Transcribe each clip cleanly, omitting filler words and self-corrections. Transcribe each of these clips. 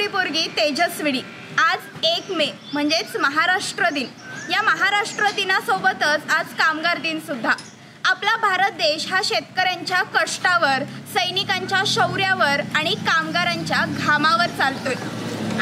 तेजस्वी पोरगी तेजस्विनी। आज 1 मे म्हणजेच महाराष्ट्र दिन। या महाराष्ट्र दिनासोबतच आज कामगार दिन सुद्धा। आपला भारत देश हा शेतकऱ्यांच्या कष्टावर, सैनिकांच्या शौर्यावर आणि कामगारांच्या घामावर चालतोय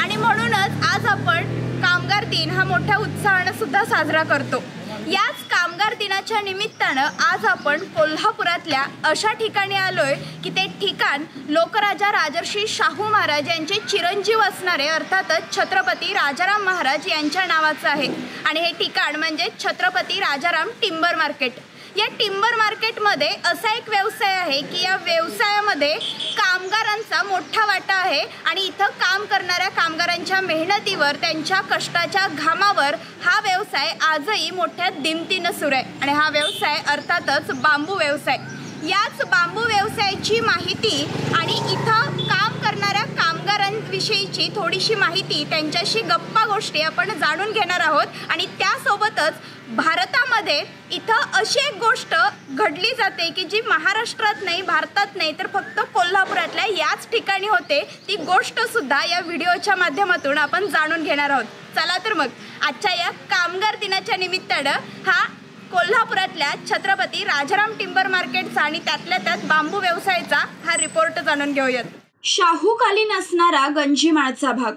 आणि म्हणूनच आज आपण कामगार दिन हा मोठ्या उत्साहाने सुद्धा साजरा करतो। याच कामगार दिनाच्या निमित्तानं आज आपण कोल्हापुरातल्या अशा ठिकाणी आलोय की ते ठिकाण लोकराजा राजर्षी शाहू महाराज यांचे चिरंजीव असणारे अर्थातच छत्रपती राजाराम महाराज यांच्या नावाचं आहे आणि हे ठिकाण म्हणजे छत्रपती राजाराम टिंबर मार्केट। या टिंबर मार्केटमध्ये असा एक व्यवसाय आहे की या व्यवसायामध्ये कामगारांचा मोठा वाटा आहे आणि इथं काम करणाऱ्या कामगारांच्या मेहनतीवर, त्यांच्या कष्टाच्या घामावर हा व्यवसाय आजही मोठ्या दिमतीनं सुरू आहे आणि हा व्यवसाय अर्थातच बांबू व्यवसाय। याच बांबू व्यवसायाची माहिती आणि इथं काम करणाऱ्या कामगारांविषयीची थोडीशी माहिती, त्यांच्याशी गप्पा गोष्टी आपण जाणून घेणार आहोत आणि त्यासोबतच भारतामध्ये इथं अशी एक गोष्ट घडली जाते की जी महाराष्ट्रात नाही, भारतात नाही तर फक्त कोल्हापुरातल्या याच ठिकाणी होते। ती गोष्ट सुद्धा या व्हिडिओच्या माध्यमातून आपण जाणून घेणार आहोत। चला तर मग आजच्या या कामगार दिनाच्या निमित्तानं हा कोल्हापुरातल्या छत्रपती राजाराम टिंबर मार्केटचा आणि त्यातल्या त्यात बांबू व्यवसायाचा हा रिपोर्ट जाणून घेऊयात। शाहूकालीन असणारा गंजीमाळचा भाग,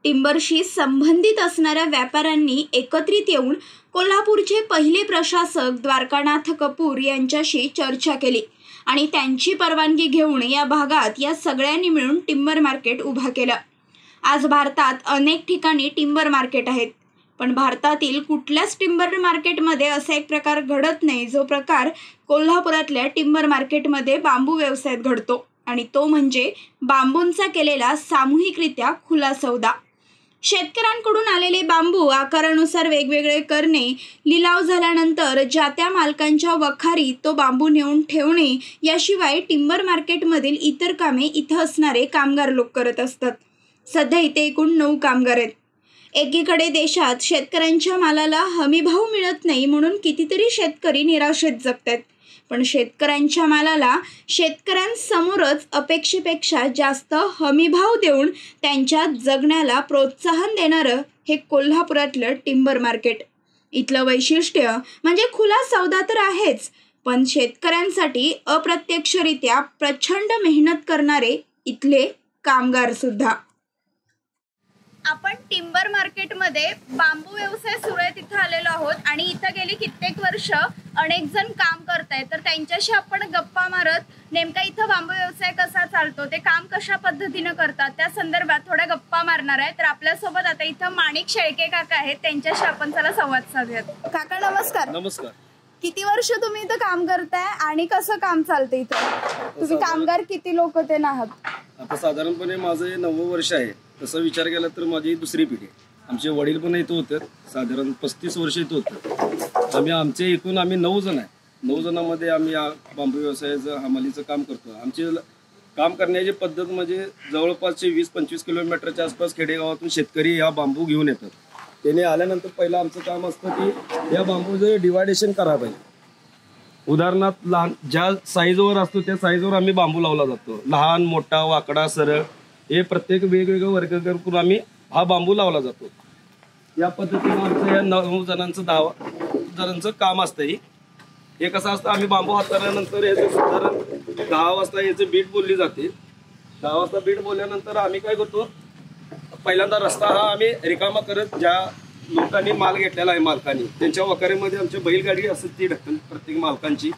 टिंबरशी संबंधित असणाऱ्या व्यापाऱ्यांनी एकत्रित येऊन कोल्हापूरचे पहिले प्रशासक द्वारकानाथ कपूर यांच्याशी चर्चा केली आणि त्यांची परवानगी घेऊन या भागात या सगळ्यांनी मिळून टिंबर मार्केट उभा केलं। आज भारतात अनेक ठिकाणी टिंबर मार्केट आहेत, पण भारतातील कुठल्याच टिंबर मार्केटमध्ये असा एक प्रकार घडत नाही जो प्रकार कोल्हापुरातल्या टिंबर मार्केटमध्ये बांबू व्यवसायात घडतो आणि तो म्हणजे बांबूंचा केलेला सामूहिकरित्या खुला सौदा। शेतकऱ्यांकडून आलेले बांबू आकारानुसार वेगवेगळे करणे, लिलाव झाल्यानंतर ज्या त्या मालकांच्या वखारी तो बांबू नेऊन ठेवणे, याशिवाय टिंबर मार्केटमधील इतर कामे इथं असणारे कामगार लोक करत असतात। सध्या इथे एकूण 9 कामगार आहेत। एकीकडे देशात शेतकऱ्यांच्या मालाला हमीभाव मिळत नाही म्हणून कितीतरी शेतकरी निराशेत जगतात, पण शेतकऱ्यांच्या मालाला शेतकऱ्यांसमोरच अपेक्षेपेक्षा जास्त हमीभाव देऊन त्यांच्या जगण्याला प्रोत्साहन देणारं हे कोल्हापुरातलं टिंबर मार्केट। इथलं वैशिष्ट्य म्हणजे खुला सौदा तर आहेच, पण शेतकऱ्यांसाठी अप्रत्यक्षरित्या प्रचंड मेहनत करणारे इथले कामगार सुद्धा। आपण टिंबर मार्केटमध्ये बांबू व्यवसाय सुरू आहे तिथं आलेलो आहोत आणि इथं गेली कित्येक वर्ष अनेक जण काम करतायत, तर त्यांच्याशी आपण गप्पा मारत नेमका इथं बांबू व्यवसाय कसा चालतो, ते काम कशा पद्धतीनं करतात त्या संदर्भात थोड्या गप्पा मारणार आहे। तर आपल्यासोबत आता इथं माणिक शेळके काका आहेत, त्यांच्याशी आपण चला संवाद साधूयात। काका नमस्कार। नमस्कार। किती वर्ष तुम्ही इथं काम करताय आणि कसं काम चालतं इथं? तुम्ही कामगार किती लोक ते आहात? आता साधारणपणे माझं 9वं वर्ष आहे। तसं विचार केला तर माझी दुसरी पिढी। आमचे वडील पण इथं होते, साधारण 35 वर्ष इथं होतं। आमचे एकूण 9 जण आहे। 9 जणांमध्ये आम्ही या बांबू व्यवसायाचं हमालीचं काम करतो। आमची काम करण्याची पद्धत म्हणजे जवळपासचे 20-25 किलोमीटरच्या आसपास खेडेगावातून शेतकरी या बांबू घेऊन येतात। त्याने आल्यानंतर पहिलं आमचं काम असतं की या बांबूचं डिवायडेशन करायला पाहिजे। उदाहरणार्थ लहान ज्या साईजवर असतो त्या साईजवर आम्ही बांबू लावला जातो। लहान, मोठा, वाकडा, सरळ हे प्रत्येक वेगवेगळे वर्ग करून आम्ही हा बांबू लावला जातो। या पद्धतीने आमचं या 9 जणांचं 10 जणांचं काम असतं। हे कसं असतं, आम्ही बांबू हाताळल्यानंतर याचं साधारण 10 वाजता याचं बीट बोलली जाते। 10 वाजता बीट बोलल्यानंतर आम्ही काय करतो, पहिल्यांदा रस्ता हा आम्ही रिकामा करत ज्या लोकांनी माल घेतलेला आहे मालकांनी त्यांच्या वखारीमध्ये आमची बैलगाडी असते ती ढकल प्रत्येक मालकांची,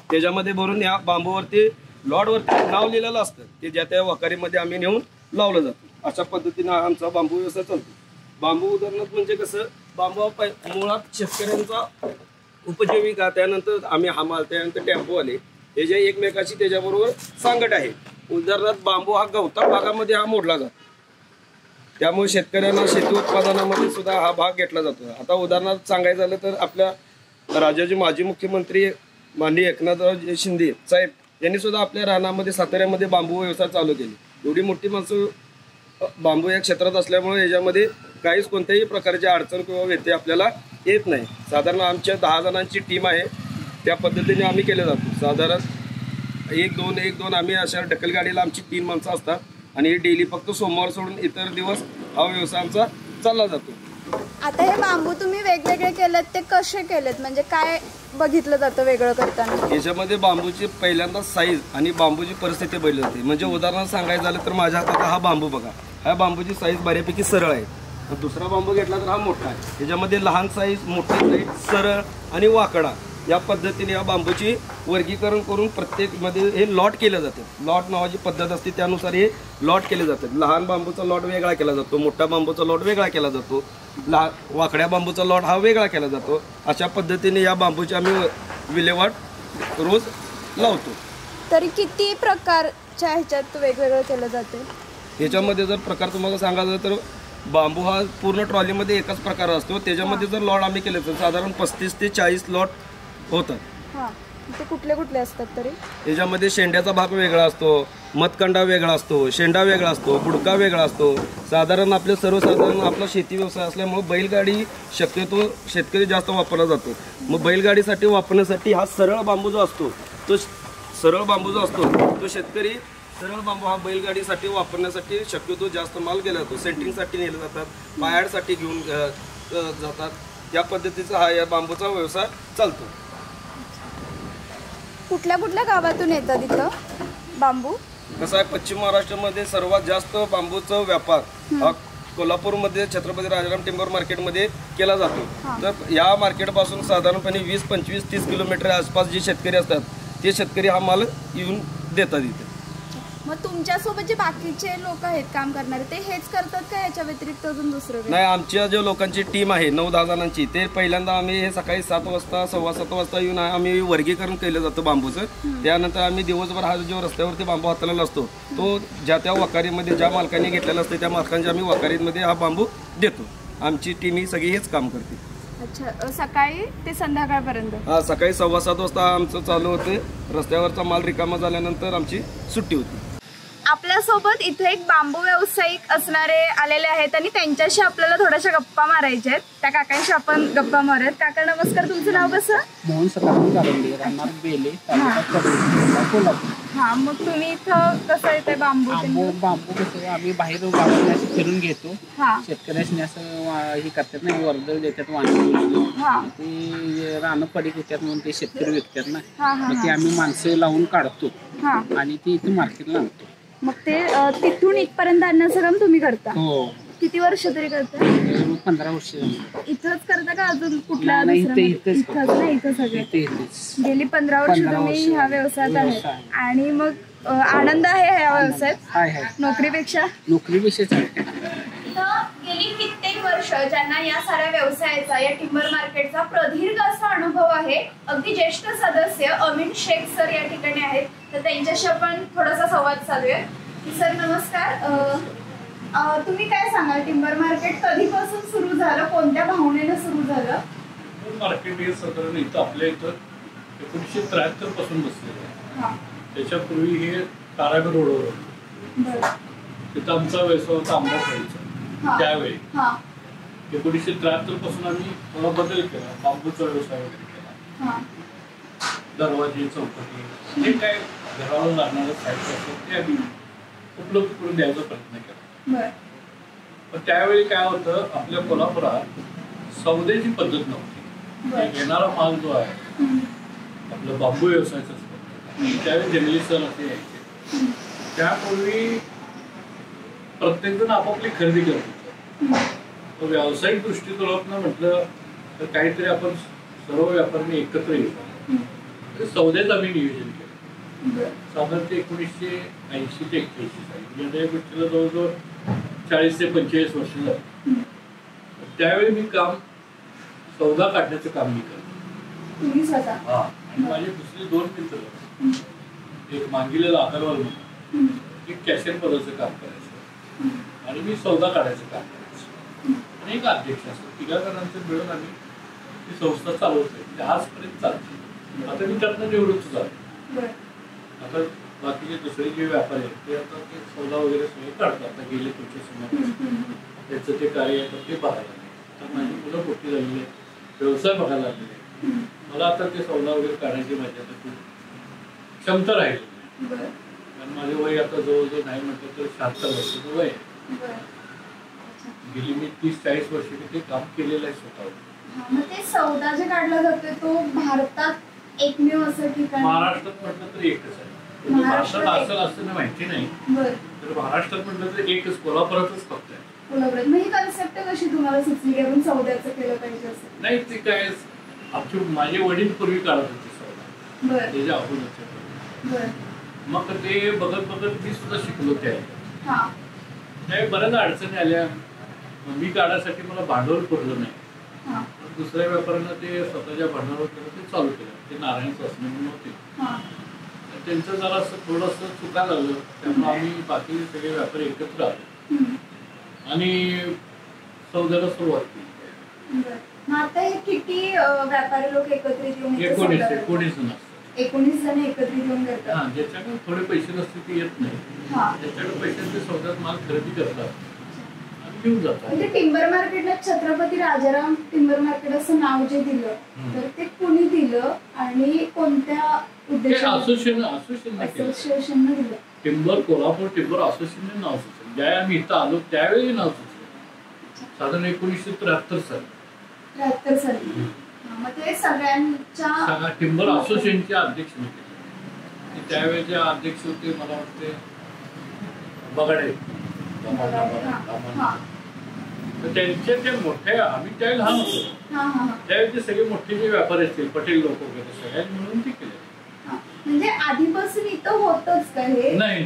त्याच्यामध्ये भरून या बांबूवरती लॉडवरती नाव लिहिलेलं असतं, ते ज्या त्या वखारीमध्ये आम्ही नेऊन लावलं जातं। अशा पद्धतीने आमचा बांबू व्यवसाय चालतो। बांबू उदाहरणार्थ म्हणजे कसं, बांबू मुळात शेतकऱ्यांचा उपजीविका, त्यानंतर आम्ही हमाल, त्यानंतर टेम्पोवाले हे जे एकमेकाची त्याच्याबरोबर सांगड आहे। उदाहरणार्थ बांबू हा गवताळ भागामध्ये हा मोडला जातो, त्यामुळे शेतकऱ्यांना शेती उत्पादनामध्ये सुद्धा हा भाग घेतला जातो। आता उदाहरणार्थ सांगायचं झालं तर आपल्या राज्याचे माजी मुख्यमंत्री माननीय एकनाथराव शिंदे साहेब यांनी सुद्धा आपल्या रानामध्ये साताऱ्यामध्ये बांबू व्यवसाय चालू केली। एवढी मोठी माणसं बांबू या क्षेत्रात असल्यामुळे याच्यामध्ये काहीच कोणत्याही प्रकारची अडचण किंवा व्यत्यय आपल्याला येत नाही। साधारण आमच्या 10 जणांची टीम आहे, त्या पद्धतीने आम्ही केले जातो। साधारण 1-2 आम्ही अशा ढकलगाडीला आमची 3 माणसं असतात आणि डेली फक्त सोमवार सोडून इतर दिवस हा व्यवसाय आमचा चालला जातो. आता हे बांबू तुम्ही वेगवेगळे केलेत, ते कसे केलेत, म्हणजे काय बघितलं जातं वेगळं करताना? याच्यामध्ये बांबूची पहिल्यांदा साईज आणि बांबूची परिस्थिती बघितली जाते. म्हणजे उदाहरण सांगायचं झालं तर माझ्या हातात हा बांबू बघा, ह्या बांबूची साईज बऱ्यापैकी सरळ आहे. दुसरा बांबू घेतला तर हा मोठा आहे. त्याच्यामध्ये लहान साईज, मोठी साईज, सरळ आणि वाकडा या पद्धतीने या बांबूची वर्गीकरण करून प्रत्येकमध्ये हे लॉट केले जाते. लॉट नावाची पद्धत असते, त्यानुसार हे लॉट केले जातात. लहान बांबूचा लॉट वेगळा केला जातो, मोठ्या बांबूचा लॉट वेगळा केला जातो, वाकड्या बांबूचा लॉट हा वेगळा केला जातो. अशा पद्धतीने या बांबूची आम्ही विल्हेवाट रोज लावतो. तरी किती प्रकारच्या ह्याच्यात वेगवेगळं केलं जाते? याच्यामध्ये जर प्रकार तुम्हाला सांगायचं तर बांबू हा पूर्ण ट्रॉलीमध्ये एकच प्रकार असतो. त्याच्यामध्ये जर लॉट आम्ही केले तर साधारण 35 ते 40 लॉट होतात. ते कुठले कुठले असतात तरी? त्याच्यामध्ये शेंड्याचा भाग वेगळा असतो, मतकंडा वेगळा असतो, शेंडा वेगळा असतो, बुडका वेगळा असतो. साधारण आपले सर्वसाधारण आपला शेती व्यवसाय असल्यामुळे बैलगाडी शक्यतो शेतकरी जास्त वापरला जातो. मग बैलगाडीसाठी वापरण्यासाठी हा सरळ बांबू जो असतो तो शेतकरी सरळ बांबू हा बैलगाडीसाठी वापरण्यासाठी शक्यतो जास्त माल गेला जातो. सेंटिंगसाठी नेले जातात, पायाडसाठी घेऊन जातात. या पद्धतीचा हा या बांबूचा व्यवसाय चालतो. कुठल्या कुठल्या गावातून येतात इथं बांबू? कसं आहे, पश्चिम महाराष्ट्रामध्ये सर्वात जास्त बांबूचा व्यापार हा कोल्हापूरमध्ये छत्रपती राजाराम टिंबर मार्केटमध्ये केला जातो. तर या मार्केटपासून साधारणपणे 20, 25, 30 किलोमीटर आसपास जे शेतकरी असतात ते शेतकरी हा माल येऊन देतात इथे. मग तुमच्यासोबत जे बाकीचे लोक आहेत काम करणारे, ते हेच करतात का याच्या व्यतिरिक्त अजून दुसरं? नाही, आमच्या ज्या लोकांची टीम आहे 9-10 जणांची, ते पहिल्यांदा आम्ही हे सकाळी 7 वाजता 7:15 वाजता येऊन आम्ही वर्गीकरण केलं जातं बांबूचं. त्यानंतर आम्ही दिवसभर हा जो रस्त्यावरती बांबू हाताळलेला असतो तो ज्या त्या वकारीमध्ये ज्या मालकाने घेतलेला असतो त्या मालकांच्या आम्ही वकारीमध्ये हा बांबू देतो. आमची टीम ही सगळी हेच काम करते. अच्छा, सकाळी ते संध्याकाळपर्यंत? हा, सकाळी 7:15 वाजता आमचं चालू होते. रस्त्यावरचा माल रिकामा झाल्यानंतर आमची सुट्टी होती. आपल्यासोबत इथे एक बांबू व्यावसायिक असणारे आलेले आहेत आणि त्यांच्याशी आपल्याला थोड्याशा गप्पा मारायच्या आहेत. त्या काकांशी आपण गप्पा मारूयात. काका नमस्कार, तुमचं नाव कसं? मोहन सकाराम गारंडे, राहणार बेले, तालुका कडे, कोल्हापूर. हा, मग तुम्ही इथं कसं येते बांबू? बांबू कसं आम्ही बाहेर गावाला असं फिरून घेतो. शेतकऱ्यांनी असं हे करतात ना, वर्दळ देतात वांगी, ते रानं पडीक होत्यात म्हणून ते शेतकरी विकतात ना, मग ते आम्ही माणसं लावून काढतो आणि ते इथे मार्केटला आणतो. मग ते तिथून इथपर्यंत आणण्याचं काम तुम्ही करता? हो. किती वर्ष तरी करता? 15 वर्ष. इथंच करता का अजून कुठल्या? इथंच सगळे गेली 15 वर्ष तुम्ही ह्या व्यवसायात आहे. आणि मग आनंद आहे ह्या व्यवसायात नोकरीपेक्षा? गेली कित्येक वर्ष ज्यांना या साऱ्या व्यवसायाचा, या टिंबर मार्केटचा प्रदीर्घ असा अनुभव आहे, अगदी ज्येष्ठ सदस्य अमीन शेख सर या ठिकाणी आहेत. तर त्यांच्याशी आपण थोडासा संवाद साधूया. सर नमस्कार, तुम्ही काय सांगाल, टिंबर मार्केट कधीपासून सुरू झालं, कोणत्या भावनेनं सुरू झालं? मार्केट हे साधारण इथं आपल्या इथं 1973 पासून बसलेलं आहे. त्याच्यापूर्वी हे कारागीर रोडवर होतं. तिथं आमचा व्यवसाय होता आंबा फळीचा. त्यावेळी 1973 पासून आम्ही थोडा बदल केला, बांबूचा व्यवसाय वगैरे केला. दरवाजे, चौकटी, जे काय घरावर लागणारं साहित्य असेल ते आम्ही उपलब्ध करून द्यायचा प्रयत्न केला. पण त्यावेळी काय होतं, आपल्या कोल्हापुरात सौद्याची पद्धत नव्हती. येणारा माल जो आहे आपलं बांबू व्यवसायाचा त्यावेळी जंगली सण असे यायचे. त्यापूर्वी प्रत्येक जण आपापली खरेदी करत होतं. व्यावसायिक दृष्टिकोनातून म्हटलं तर काहीतरी आपण सर्व व्यापाऱ्यांनी एकत्र येतो. सौद्याचं आम्ही नियोजन केलं. साधारण 1980 ते 81 साली, म्हणजे या गोष्टीला जवळजवळ 40 ते 45 वर्ष झाली. त्यावेळी मी सौदा काढण्याचं काम मी करतो. हा, आणि माझे दुसरे 2 मित्र, एक मांगिलेला आकारवाल म्हणून, एक कॅशियर पदाचं काम करायचं आणि मी सौदा काढायचं काम करायचं. आणि एक अध्यक्ष असतो. 3 जणांचं मिळून आम्ही ती संस्था चालवतोय. ते आजपर्यंत चालते. आता मी त्यातनं निवृत्त झालो. आता बाकीचे दुसरे जे व्यापारी आहेत ते आता ते सौदा वगैरे सगळे काढतात. आता गेले तुमच्या समोर त्याचं ते कार्य आहे ते बघायला लागले. तर माझी मुलं मोठी झालेली आहे, व्यवसाय बघायला लागलेले आहे. मला आता ते सौदा वगैरे काढायची माझी आता खूप क्षमता राहिली. कारण माझे वय आता जवळजवळ नाही म्हटलं तर 76 वर्षाचं वय आहे. गेली मी 30-40 वर्ष मी ते काम केलेलं आहे स्वतःवर. मग ते सौदा जे काढला जातोय तो भारतात एकमेव असं ठिकाण महाराष्ट्रात म्हटलं तर एकच आहे. महाराष्ट्रात असं असं माहिती नाही, तर महाराष्ट्रात म्हटलं तर एकच कोल्हापुरातच फक्त आहे. कोल्हापुरात. मग ही कन्सेप्ट कशी तुम्हाला सुचली की आपण सौद्याचं केलं पाहिजे असं? नाही, ते काय आमचे माझे वडील पूर्वी काढत होते सौदा, त्याच्या अगोदरच्या. मग ते बघत बघत मी सुद्धा शिकलो त्या बऱ्याच अडचणी आल्या. मी काढायसाठी मला भांडवल पुरलं नाही. दुसऱ्या व्यापाऱ्यांना ते स्वतःच्या भांडवलावर ते चालू केलं. ते नारायण सासने म्हणून होते, त्यांचं जरा असं थोडंसं चुका झालं, त्यामुळे आम्ही बाकी सगळे व्यापारी एकत्र आलो आणि सौद्याला सुरुवात केली. आता हे किती व्यापारी लोक एकत्रित येऊन 19 जण एकत्रित येऊन करतात. ज्याच्याकडे थोडे पैसे नसते ते येत नाही, ज्याच्याकडे पैशांचे सौद्यात माल खरेदी करतात आणि घेऊन जातात. म्हणजे टिंबर मार्केटला छत्रपती राजाराम टिंबर मार्केट असं नाव जे दिलं, तर ते कुणी दिलं आणि कोणत्या उद्देशाने? असोसिएशनने दिलं. टिंबर कोल्हापूर टिंबर असोसिएशनने नाव सुचलं. ज्या आम्ही इथं आलो त्यावेळी नाव सुचलं, साधारण 1973 साली. 73 साली. मग ते सगळ्यांच्या टिंबर असोसिएशनचे अध्यक्ष होते. त्यावेळेचे अध्यक्ष होते मला वाटते बगाडे. त्यांच्या ते मोठ्या, आम्ही त्यावेळी लहान होतो, त्यावेळेचे सगळे मोठे जे व्यापारी असतील पटेल लोक वगैरे सगळ्यांनी मिळून ते केले. म्हणजे आधीपासून इथं होतच का हे? नाही,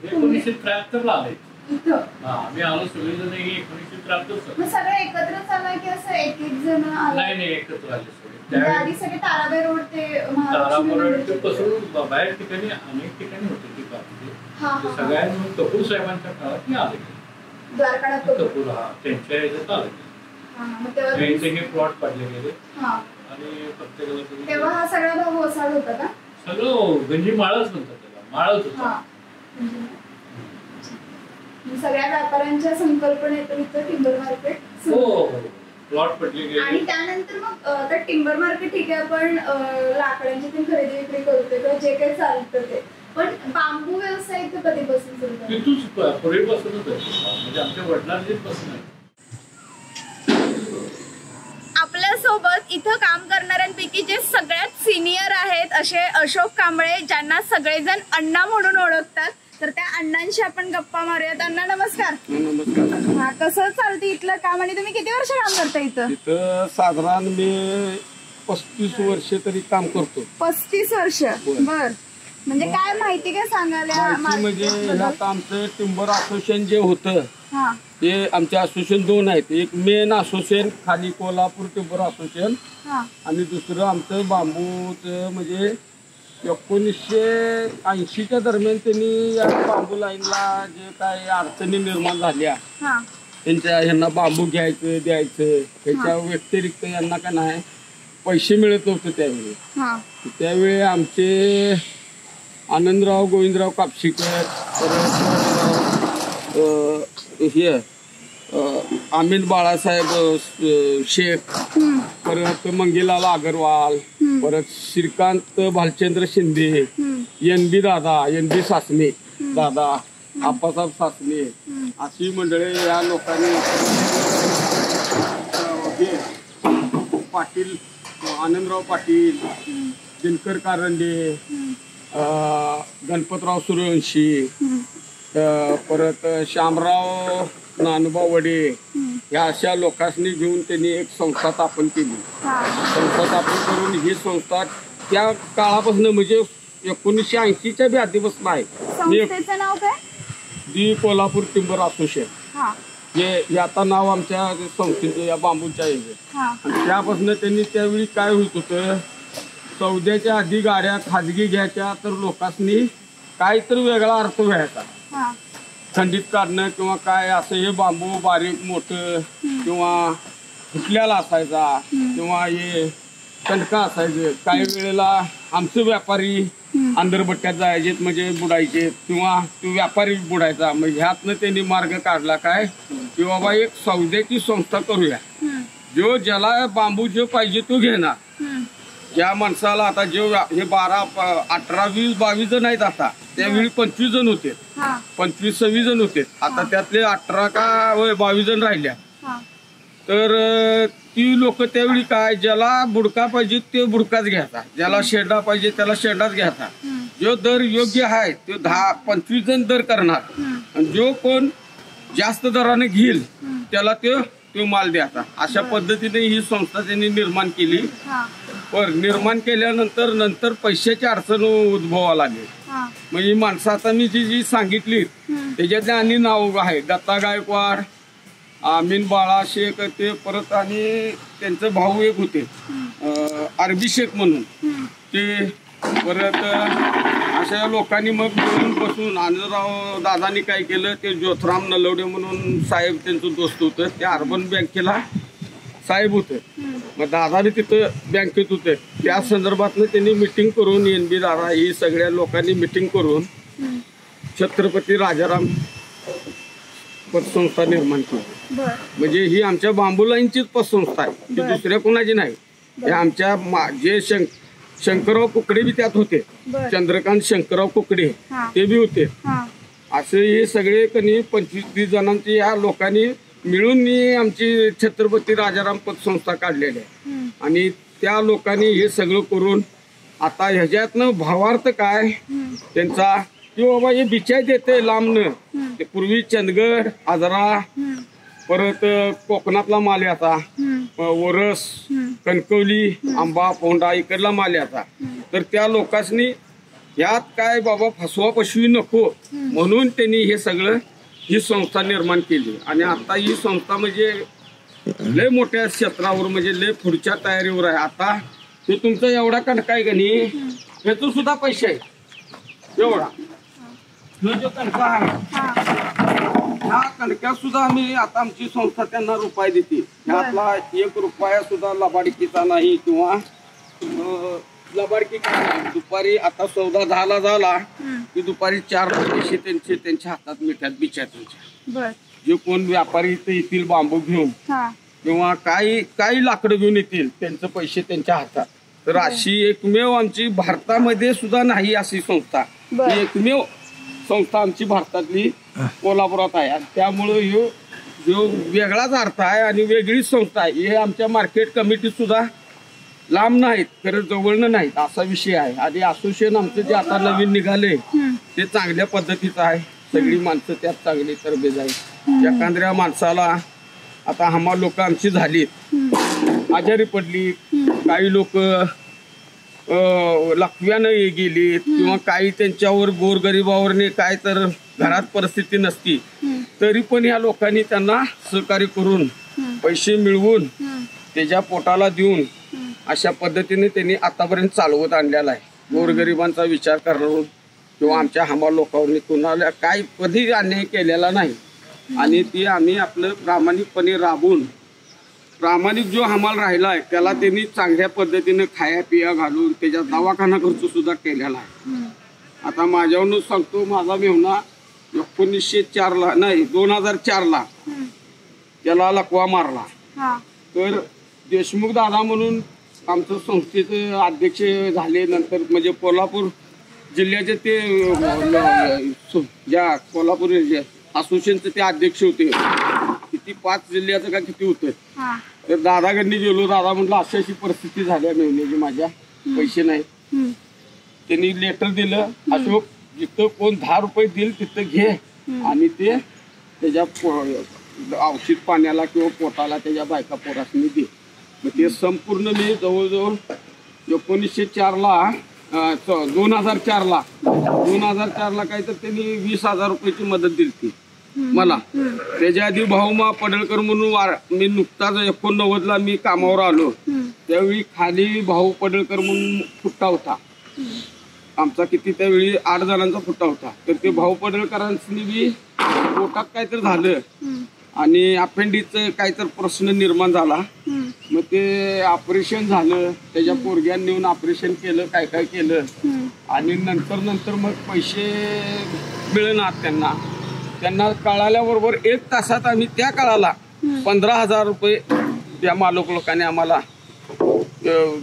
1973 ला आले इथं. आम्ही आलो सगळेजण 1973. सगळं एकत्रच आला की असं एक एक जण? नाही, एकत्र आले सगळे. आधी सगळे ताराबाई रोड ते ताराबाई पासून बाहेर ठिकाणी अनेक ठिकाणी होते ती पार्टी. सगळ्यांनी मिळून कपूर साहेबांच्या काळात मी आले. कपूर त्यांच्या ह्याच्यात आले. हे प्लॉट काढले गेले आणि प्रत्येकाला तेव्हा हा सगळा भाग ओसाड होता का? सगळं गंजी माळच म्हणतात त्याला, माळच होता. सगळ्या व्यापाऱ्यांच्या संकल्पनेतून इथं टिंबर मार्केट प्लॉट पडले गेले. आणि त्यानंतर मग आता टिंबर मार्केट ठीक आहे, आपण लाकडांची खरेदी विक्री करतोय किंवा जे काही चालतं ते, पण बांबू व्यवसाय इथं कधीपासून सुरू झाला? तिथूच पूर्वीपासूनच म्हणजे आमच्या वडिलांपासून आहे. आपल्यासोबत इथं काम करणाऱ्यांपैकी जे सगळ्यात सिनियर आहेत असे अशोक कांबळे, ज्यांना सगळेजण अण्णा म्हणून ओळखतात, तर त्या अण्णांशी आपण गप्पा मारूयात. अण्णा नमस्कार. नमस्कार. कसं चालतं इथलं काम आणि तुम्ही किती वर्ष काम करता इथं? इथं साधारण मी 35 वर्ष तरी काम करतो. 35 वर्ष? बर. म्हणजे काय माहिती काय सांगायला? म्हणजे आता आमचं टिंबर असोसिएशन जे होतं ते आमचे असोसिएशन 2 आहेत. एक मेन असोसिएशन खाली कोल्हापूर टिंबर असोसिएशन आणि दुसरं आमचं बांबूचं म्हणजे 1980च्या दरम्यान त्यांनी या बांबू लाईनला जे काही अडचणी निर्माण झाल्या त्यांच्या ह्यांना बांबू घ्यायचं द्यायचं ह्याच्या व्यतिरिक्त यांना काय नाही पैसे मिळत नव्हते त्यावेळी. त्यावेळी आमचे आनंदराव गोविंदराव कापशीकर, परत हे अमित बाळासाहेब शेख, परत मंगेलाल अगरवाल, परत श्रीकांत भालचंद्र शिंदे, NB दादा, NB सासने दादा, आप्पासाहेब सासने, अशी मंडळी या लोकांनी पाटील, आनंदराव पाटील, दिनकर कारंडे, गणपतराव सूर्यवंशी, परत श्यामराव नानोबा वडे, या अशा लोकांनी घेऊन त्यांनी एक संस्था स्थापन केली. संस्था स्थापन करून ही संस्था त्या काळापासून म्हणजे 1980च्या बी आधीपासून आहे. संस्थेचं नाव काय? दी कोल्हापूर टिंबर असोसिएशन हे आता नाव आमच्या संस्थेचं या बांबूच्या आहे. आणि त्यापासून त्यांनी त्यावेळी काय होत होतं, सौद्याच्या आधी गाड्या खाजगी घ्यायच्या तर लोकांनी काहीतरी वेगळा अर्थ व्हायचा. थंडीत काढणं किंवा काय असं हे बांबू बारीक मोठं किंवा फुटल्याला असायचा किंवा हे कणका असायचं. काही वेळेला आमचं व्यापारी अंधरबट्ट्यात जायचे म्हणजे बुडायचे किंवा तो व्यापारी बुडायचा. मग ह्यातनं त्यांनी मार्ग काढला काय की बाबा एक सौद्याची संस्था करूया, जो ज्याला बांबू जो पाहिजे तो घेणार. ज्या माणसाला आता जो हे 12, 18, 20, 22 जण आहेत आता त्यावेळी 25 जण होते, 25-26 जण होते. आता त्यातले 18 का 22 जण राहिल्या. तर ती लोक त्यावेळी काय, ज्याला बुडका पाहिजे ते बुडकाच घ्यायचा, ज्याला शेंडा पाहिजे त्याला शेंडाच घ्यायचा. जो दर योग्य आहे तो 10-25 जण दर करणार, आणि जो कोण जास्त दराने घेईल त्याला तो माल द्यायचा. अशा पद्धतीने ही संस्था त्यांनी निर्माण केली. पण निर्माण केल्यानंतर पैशाची अडचण उद्भवायला लागली. म्हणजे माणसं आता मी जी सांगितली त्याच्यातले आणि नाव आहे, दत्ता गायकवाड, आमीन बाळा शेख, ते परत आणि त्यांचे भाऊ एक होते अरबी शेख म्हणून, ते परत अशा लोकांनी मग मिळून बसून आनंदराव दादानी काय केलं, ते ज्योतराम नलवडे म्हणून साहेब त्यांचं दोस्त होतं, ते अर्बन बँकेला साहेब होते. मग दादाने तिथं बँकेत होते, त्या संदर्भातनं त्यांनी मिटिंग करून NB दादा ही सगळ्या लोकांनी मिटिंग करून छत्रपती राजाराम पतसंस्था निर्माण केली. म्हणजे ही आमच्या बांबूलाईनचीच पतसंस्था आहे, ती दुसऱ्या कोणाची नाही. हे आमच्या जे शंकरराव कुकडे बी त्यात होते, चंद्रकांत शंकरराव कुकडे ते बी होते. असे हे सगळे कनी 25-30 जणांची या लोकांनी मिळून आमची छत्रपती राजाराम पतसंस्था काढलेली आहे. आणि त्या लोकांनी हे सगळं करून आता ह्याच्यातनं भावार्थ काय त्यांचा, की बाबा हे बिचाय देते लांबनं. ते पूर्वी चंदगड, आजरा, परत कोकणातला माल याचा, वरस, कणकवली, आंबा, पोंडा इकडला माल याचा. तर त्या लोकांनी यात काय बाबा फसवा पशवी नको म्हणून त्यांनी हे सगळं ही संस्था निर्माण केली. आणि आता ही संस्था म्हणजे लय मोठ्या क्षेत्रावर, म्हणजे लय पुढच्या तयारीवर आहे. आता हे तुमचा एवढा कणका आहे का नाही, ह्यातून सुद्धा पैसे आहे एवढा. जो कणका आहे ह्या कणक्यात सुद्धा आम्ही आता आमची संस्था त्यांना रुपये देते. ह्यातला 1 रुपया सुद्धा लबाडकीचा नाही किंवा लबाडकी काय नाही. दुपारी आता सौदा 10ला झाला की दुपारी 4ला पैसे त्यांच्या हातात मिळतात बिचाऱ्यांच्या. जे कोण व्यापारी इथे येतील बांबू घेऊन किंवा काही लाकडं घेऊन येतील त्यांचे पैसे त्यांच्या हातात. तर अशी एकमेव आमची भारतामध्ये सुद्धा नाही अशी संस्था, एकमेव संस्था आमची भारतातली कोल्हापुरात आहे. आणि त्यामुळं जो वेगळाच अर्थ आहे आणि वेगळीच संस्था आहे. हे आमच्या मार्केट कमिटीत सुद्धा लांब नाहीत, खरं जवळनं नाहीत असा विषय आहे. आणि असोसिएशन आमचं जे आता नवीन निघाले ते चांगल्या पद्धतीचं आहे. सगळी माणसं त्यात चांगली तरबेज आहे. एखाद्या माणसाला आता आम्हा लोक आमची झालीत, आजारी पडली, काही लोक लकव्यानं गेलीत किंवा काही त्यांच्यावर गोरगरिबावरने काय तर घरात परिस्थिती नसती, तरी पण या लोकांनी त्यांना सहकार्य करून पैसे मिळवून त्याच्या पोटाला देऊन अशा पद्धतीने त्यांनी आतापर्यंत चालवत आणलेला आहे. गोरगरिबांचा विचार करून किंवा आमच्या हमाल लोकांनी कुणाला काही कधी अन्याय केलेला नाही. आणि ती आम्ही आपलं प्रामाणिकपणे राबवून प्रामाणिक जो हमाल राहिला आहे त्याला त्यांनी चांगल्या पद्धतीने खाया पिया घालून त्याच्या दवाखाना खर्च सुद्धा केलेला आहे. आता माझ्यावरून सांगतो, माझा मेहुणा 1904ला नाही 2004ला त्याला लकवा मारला. तर देशमुख दादा म्हणून आमचं संस्थेचे अध्यक्ष झाले. नंतर म्हणजे कोल्हापूर जिल्ह्याचे ते ज्या कोल्हापूर असोसिएशनचे ते अध्यक्ष होते. किती 5 जिल्ह्याचं का किती होतं. तर दादाकडनी गेलो, दादा म्हटलं अशी अशी परिस्थिती झाली मेहण्याची, माझ्या पैसे नाही. त्यांनी लेटर दिलं, अशोक जिथं कोण 10 रुपये देईल तिथं घे आणि ते त्याच्या औषध पाण्याला किंवा पोटाला त्याच्या बायका पोरासनी दे. मग ते संपूर्ण मी जवळजवळ 1904ला 2004ला काय तर त्यांनी 20,000 रुपयाची मदत दिली ती मला. त्याच्या आधी भाऊमा पडळकर म्हणून मी नुकताच 89ला मी कामावर आलो, त्यावेळी खाली भाऊ पडळकर म्हणून फुट्टा होता आमचा, किती त्यावेळी 8 जणांचा फुट्टा होता. तर ते भाऊ पडळकरांनी बी पोटात काहीतरी झालं आणि अपेंडिक्सचा काहीतरी प्रश्न निर्माण झाला. मग ते ऑपरेशन झालं, त्याच्या पोरग्यान नेऊन ऑपरेशन केलं, काय काय केलं. आणि नंतर मग पैसे मिळणार त्यांना कळाल्याबरोबर 1 तासात आम्ही त्या काळाला 15,000 रुपये त्या मालक लोकांनी आम्हाला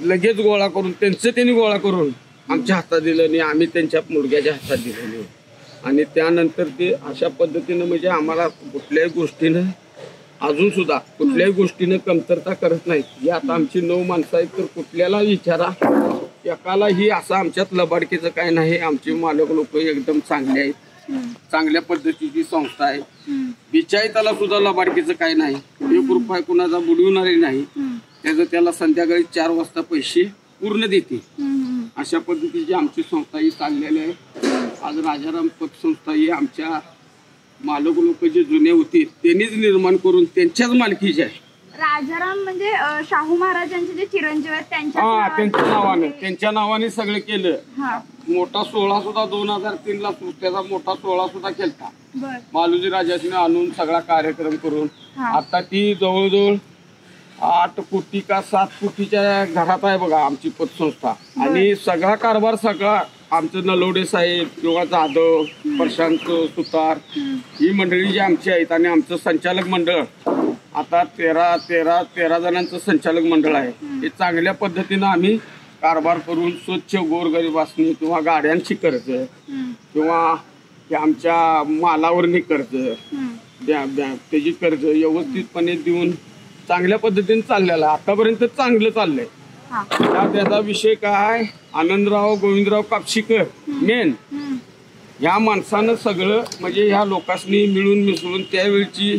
लगेच गोळा करून त्यांनी गोळा करून आमच्या हातात दिलं नाही, आम्ही त्यांच्या मुलग्याच्या हातात दिलं नाही. आणि त्यानंतर ते अशा पद्धतीनं म्हणजे आम्हाला कुठल्याही गोष्टीनं अजून सुद्धा कुठल्याही गोष्टीनं कमतरता करत नाहीत. ही आता आमची 9 माणसं आहेत, तर कुठल्याला विचारा एकालाही असं आमच्यात लबाडकीचं काय नाही. आमचे मालक लोक एकदम चांगले आहेत, चांगल्या पद्धतीची संस्था आहे. बिचाईताला सुद्धा लबाडकीचं काय नाही, 1 रुपया कुणाचा बुडवणारे नाही. त्याचं त्याला संध्याकाळी 4 वाजता पैसे पूर्ण देते. अशा पद्धतीची आमची संस्था ही चाललेली आहे. आज राजाराम पतसंस्था ही आमच्या मालक लोक जे जुने होते त्यांनीच निर्माण करून त्यांच्याच मालकीचे आहे. राजाराम म्हणजे शाहू महाराजांचे जे चिरंजीव आहेत त्यांच्या नावाने सगळं केलं. मोठा सोहळा सुद्धा 2003 ला त्याचा मोठा सोहळा सुद्धा केलता मालोजी राजाने आणून सगळा कार्यक्रम करून. आता ती जवळजवळ 8 कोटी का 7 कोटीच्या घरात आहे बघा आमची पतसंस्था. आणि सगळा कारभार सगळा आमचं नलवडे साहेब किंवा जाधव, प्रशांत सुतार ही मंडळी जी आमची आहेत. आणि आमचं संचालक मंडळ आता 13 जणांचं संचालक मंडळ आहे. हे चांगल्या पद्धतीनं आम्ही कारभार करून स्वच्छ गोरगरिबासनी किंवा गाड्यांची कर्ज किंवा आमच्या मालावरनी कर्ज त्याची कर्ज व्यवस्थितपणे देऊन चांगल्या पद्धतीने चाललेलं आहे. आतापर्यंत चांगलं चाललंय. त्याचा विषय काय, आनंदराव गोविंदराव कापशीकर मेन ह्या माणसानं सगळं म्हणजे ह्या लोकांनी मिळून मिसळून त्यावेळची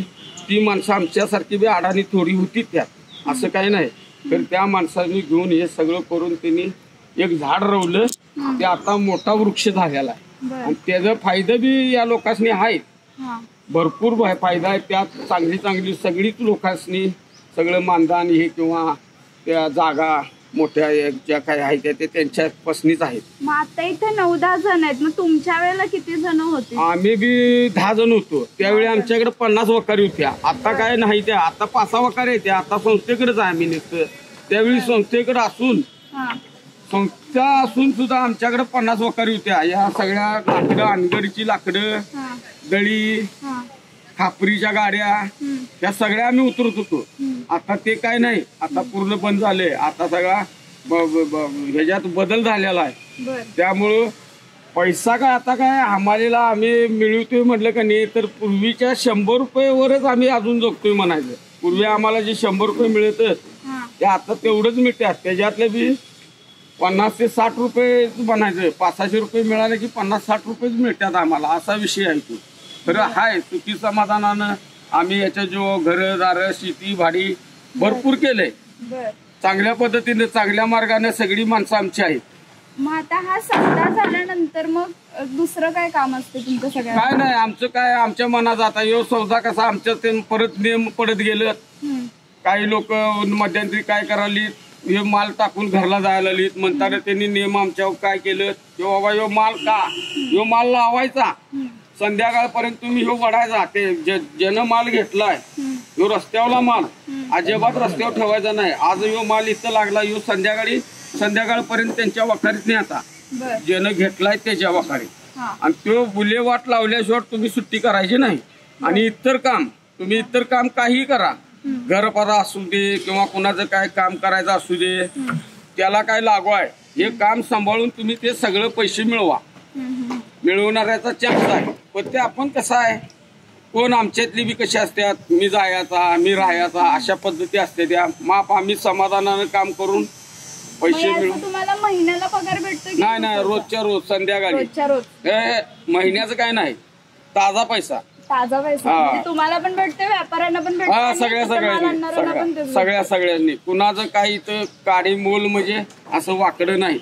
ती माणसं आमच्यासारखी बी अडाणी थोडी होती त्यात, असं काही नाही. तर त्या माणसांनी घेऊन हे सगळं करून त्यांनी एक झाड रवलं, ते आता मोठा वृक्ष झालेला आहे. आणि त्याचा फायदा बी या लोकांनी आहे, भरपूर फायदा आहे. त्यात चांगली सगळीच लोकांनी सगळं मानधन हे किंवा त्या जागा मोठ्या ज्या काही आहेत ते त्यांच्या पसनीच आहेत. मग आता इथे 9-10 जण आहेत. मग तुमच्या वेळेला किती जण होते? आम्ही बी 10 जण होतो. त्यावेळी आमच्याकडे 50 वकारी होत्या. आता काय नाही, त्या आता 5 वकारी येत्या. आता संस्थेकडेच आहे आम्ही नुसतं. त्यावेळी संस्थेकडे असून संस्था असून सुद्धा आमच्याकडे 50 वकारी होत्या. या सगळ्या लाकडं, अनगडीची लाकडं, दळी, खापरीच्या गाड्या या सगळ्या आम्ही उतरत होतो. आता ते काय नाही, आता पूर्ण बंद झाले. आता सगळा ह्याच्यात बदल झालेला आहे. त्यामुळं पैसा काय आता काय आम्हाला आम्ही मिळवतोय म्हटलं का नाही, तर पूर्वीच्या 100 रुपयेवरच आम्ही अजून जगतोय म्हणायचं. पूर्वी आम्हाला जे 100 रुपये मिळतात ते आता तेवढंच मिळतात. त्याच्यातले बी 50 ते 60 रुपये म्हणायचं. 500 रुपये मिळाले की 50-60 रुपयेच मिळतात आम्हाला, असा विषय आहे तो. खरं हाय सुखी समाधानानं आम्ही याच्या जो घरदार शेती भाडी भरपूर केलंय. चांगल्या पद्धतीने चांगल्या मार्गाने सगळी माणसं आमची आहेत. मग आता हा सौदा झाल्यानंतर मग दुसरं काय काम असतं तुमचं? सगळं काय नाही, आमचं काय आमच्या मनात आता यो सौदा कसा आमच्या ते परत नियम पडत गेलं. काही लोक मध्यंतरी काय करायला हे माल टाकून घरला जायला लिहित म्हणताना त्यांनी नियम आमच्यावर काय केलं की बाबा यो माल लावायचा, संध्याकाळपर्यंत तुम्ही ह्यो वडायचा. ते ज्यानं माल घेतलाय ह्यो रस्त्यावरला माल अजिबात रस्त्यावर ठेवायचा नाही. आज ह्यो माल इथं लागला, ह्यो संध्याकाळपर्यंत त्यांच्या वखारीत नाही. आता ज्यानं घेतलाय त्याच्या वखारीत. आणि तो बुलेवाट लावल्याशिवाय तुम्ही सुट्टी करायची नाही. आणि इतर काम काही करा, घरपरा असू दे किंवा कुणाचं काय काम करायचं असू दे, त्याला काय लागू आहे हे काम सांभाळून तुम्ही ते सगळं पैसे मिळवा. मिळवणाऱ्याचा चान्स आहे. पण ते आपण कसं आहे, कोण आमच्यातली बी कशी असतात, मी जायचा मी राहायचा अशा पद्धती असते. त्या माप आम्ही समाधानानं काम करून पैसे मिळवून. तुम्हाला महिन्याला पगार भेटतो? नाही, रोजच्या रोज संध्याकाळी. महिन्याचं काय नाही, ताजा पैसा. म्हणजे तुम्हाला पण भेटते, व्यापाऱ्यांना पण भेटते, सगळ्यांनी. कुणाचं काही तर काडी मोल म्हणजे असं वाकडं नाही.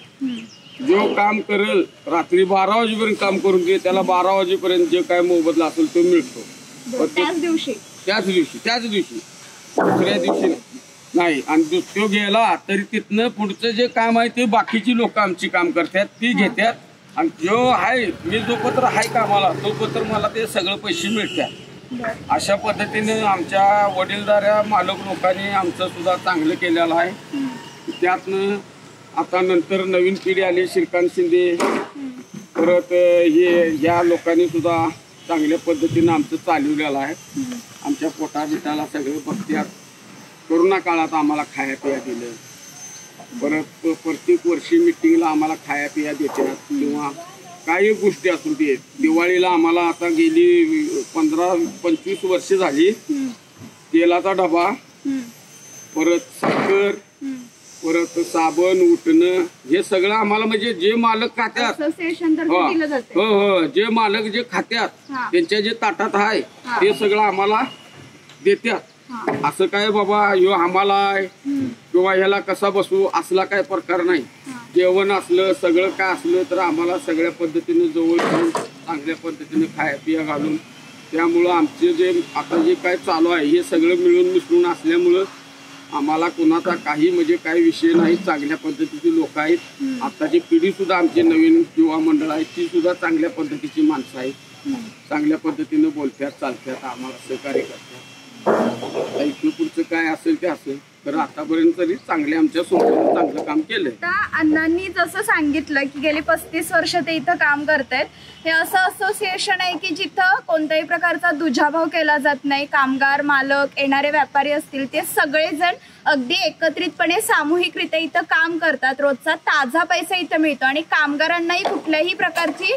जो काम करेल रात्री 12 वाजेपर्यंत काम करून दे, त्याला 12 वाजेपर्यंत जे काय मोबदला असेल तो मिळतो. त्याच दिवशी दुसऱ्या दिवशी नाही. आणि तो गेला तरी तिथनं पुढचं जे काम आहे ते बाकीची लोक आमची काम करतात, ती घेतात. आणि जो आहे मी जो पत्र आहे कामाला तो पत्र मला ते सगळं पैसे मिळतात. अशा पद्धतीने आमच्या वडीलधाऱ्या मालक लोकांनी आमचं सुद्धा चांगलं केलेलं आहे. त्यातनं आता नंतर नवीन पिढी आली, श्रीकांत शिंदे, परत ह्या लोकांनी सुद्धा चांगल्या पद्धतीनं आमचं चालवलेलं आहे. आमच्या पोटा बिटाला सगळं बघत्यात. कोरोना काळात आम्हाला खाया पिया दिलं. परत प्रत्येक वर्षी मिटिंगला आम्हाला खाया पिया देतात किंवा काही गोष्टी असू दे. दिवाळीला आम्हाला आता गेली 15-25 वर्ष झाली तेलाचा डबा, परत साखर, परत साबण, उठणं हे सगळं आम्हाला म्हणजे जे मालक खात्यात हो जे मालक जे खात्यात त्यांच्या जे ताटात आहे ते सगळं आम्हाला देतात. असं काय बाबा ह्यो आम्हाला किंवा ह्याला कसा बसू असला काय प्रकार नाही. जेवण असलं सगळं काय असलं तर आम्हाला सगळ्या पद्धतीने जवळ घेऊन चांगल्या पद्धतीने खाया पिया घालून, त्यामुळं आमचे जे आता जे काय चालू आहे हे सगळं मिळून मिसळून असल्यामुळं आम्हाला कोणाचा काही म्हणजे काही विषय नाही. चांगल्या पद्धतीची लोक आहेत. आताची पिढी सुद्धा आमची नवीन युवा मंडळ आहे ती सुद्धा चांगल्या पद्धतीची माणसं आहेत. चांगल्या पद्धतीने बोलतात चालतात आम्हाला सहकार्य करतात. इथून पुढचं काय असेल ते असेल तर आतापर्यंत तरी चांगले आमच्या सोबत चांगलं काम केलंय. आता अण्णांनी जसं सांगितलं की गेली 35 वर्ष ते इथं काम करतायत. हे असं असोसिएशन आहे की जिथं कोणत्याही प्रकारचा दुजाभाव केला जात नाही. कामगार, मालक, येणारे व्यापारी असतील ते सगळेजण अगदी एकत्रितपणे सामूहिकरित्या इथं काम करतात. रोजचा ताजा पैसा इथं मिळतो आणि कामगारांनाही कुठल्याही प्रकारची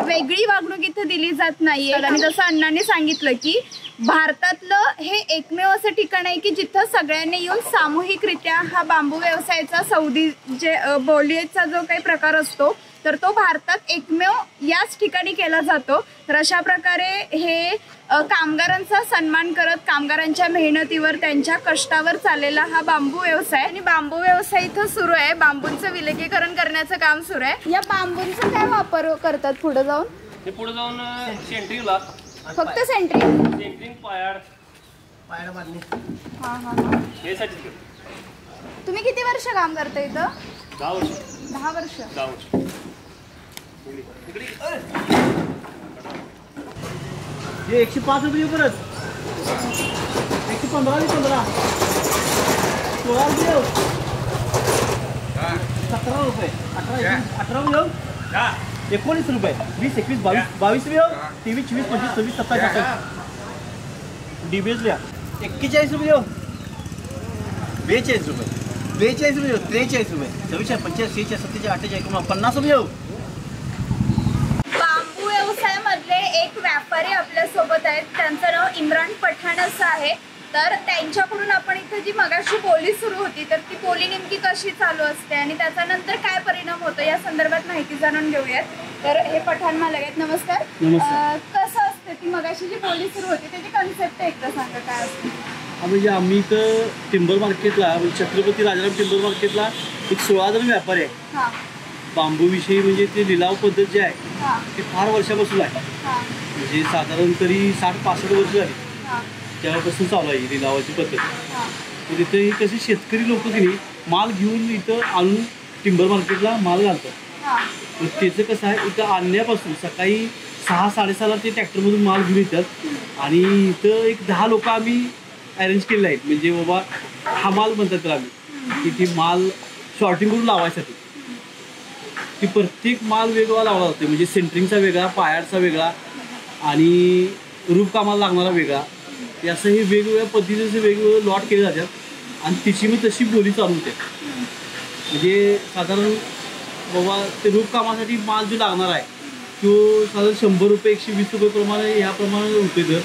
वेगळी वागणूक इथं दिली जात नाहीये. आणि जसं अण्णांनी सांगितलं की भारतातलं हे एकमेव असं ठिकाण आहे की जिथं सगळ्यांनी येऊन सामूहिकरित्या हा बांबू व्यवसायाचा सौदी जे बोलीचा जो काही प्रकार असतो तर तो भारतात एकमेव याच ठिकाणी केला जातो. तर अशा प्रकारे हे कामगारांचा सन्मान करत कामगारांच्या मेहनतीवर त्यांच्या कष्टावर चाललेला हा बांबू व्यवसाय आणि बांबू व्यवसाय इथं सुरू आहे. बांबूंचं विलगीकरण करण्याचं काम सुरू आहे. या बांबूंचा काय वापर करतात पुढे जाऊन? ते पुढे जाऊन सेंट्रिंगला फक्त सेंट्रिंग पायाड बांधणी यासाठी. तुम्ही किती वर्ष काम करता इथं? 10 वर्ष. 10 वर्ष. 10 वर्ष. हे 105 रुपये परत 115 आणि 15 16 रुपये 17 रुपये 18 रुपये 19 रुपये 20 21 22 रुपये 23 24 25 26 27 28 डीबीएस लिहा 41 रुपये 42 रुपये 42 रुपये 43 रुपये 26 25 26 27 28 50 रुपये. बांबू व्यवसायामधले एक व्यापारी आपल्या सोबत आहेत. त्यांचं नाव इम्रान पठाण असं आहे. तर त्यांच्याकडून आपण इथं जी मगाशी बोली सुरू होती तर ती बोली नेमकी कशी चालू असते आणि त्याचा नंतर काय परिणाम होतो या संदर्भात माहिती जाणून घेऊयात. तर हे पठाण मालक आहेत. नमस्कार. कसं असतं ती मगाशी जी बोली सुरू होती त्याची कन्सेप्ट एकदा सांगा काय असते? म्हणजे आम्ही इथं टिंबर मार्केटला म्हणजे छत्रपती राजाराम टिंबर मार्केटला एक 16 जण व्यापारी आहे. बांबूविषयी म्हणजे ते लिलाव पद्धत जी आहे ती फार वर्षापासून आहे. म्हणजे साधारण तरी 60-65 वर्ष झाली त्यापासून चालू आहे लिलावाची पद्धत. तर इथं ही कशी शेतकरी लोक की माल घेऊन इथं आणून टिंबर मार्केटला माल घालतात. तर त्याचं कसं आहे इथं आणण्यापासून सकाळी 6-6:30ला ते ट्रॅक्टरमधून माल घेऊन येतात आणि इथं एक 10 लोक आम्ही अरेंज केलेले आहेत. म्हणजे बाबा हा माल म्हणतात तर आम्ही की ती माल शॉर्टिंग करून लावायसाठी की प्रत्येक माल वेगळा लावला जातो. म्हणजे सेंटरिंगचा वेगळा, पायाडचा वेगळा आणि रूपकामाला लागणारा वेगळा. ते असं हे वेगवेगळ्या पद्धतीचे वेगवेगळे लॉट केले जातात आणि तिची मी तशी बोली चालू होते. म्हणजे साधारण बाबा ते रूपकामासाठी माल जो लागणार आहे तो साधारण 100 रुपये 120 रुपये प्रमाणे ह्याप्रमाणे होते दर.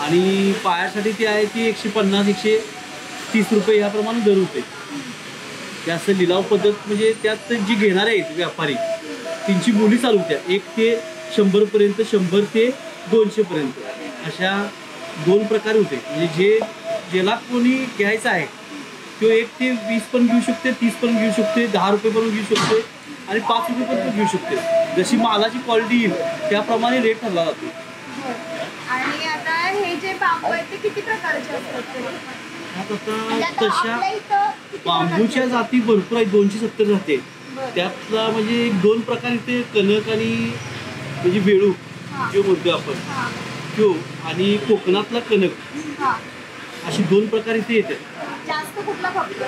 आणि पायासाठी ती आहे ती 150-130 रुपये ह्याप्रमाणे दर होते. ते असं लिलाव पद्धत म्हणजे त्यात जी घेणारे आहेत व्यापारी त्यांची बोली चालू होत्या 1 ते 100 पर्यंत, 100 ते 200 पर्यंत अशा 2 प्रकारे होते. म्हणजे ज्याला कोणी घ्यायचं आहे तो 1 ते 20 पण घेऊ शकते, 30 पण घेऊ शकते, 10 रुपये पण घेऊ शकते आणि 5 रुपये पण घेऊ शकते. जशी मालाची क्वालिटी येईल त्याप्रमाणे रेट ठरला जातो. आणि आता हे जे बांबू आहेत ते किती प्रकारचे असतात? तशा बांबूच्या जाती भरपूर आहेत. 270 जाती आहेत. त्यातला म्हणजे 2 प्रकार इथे कनक आणि म्हणजे वेळू जो म्हणतो आपण तो आणि कोकणातला कनक अशी 2 प्रकार इथे येते. जास्त कुठला फक्त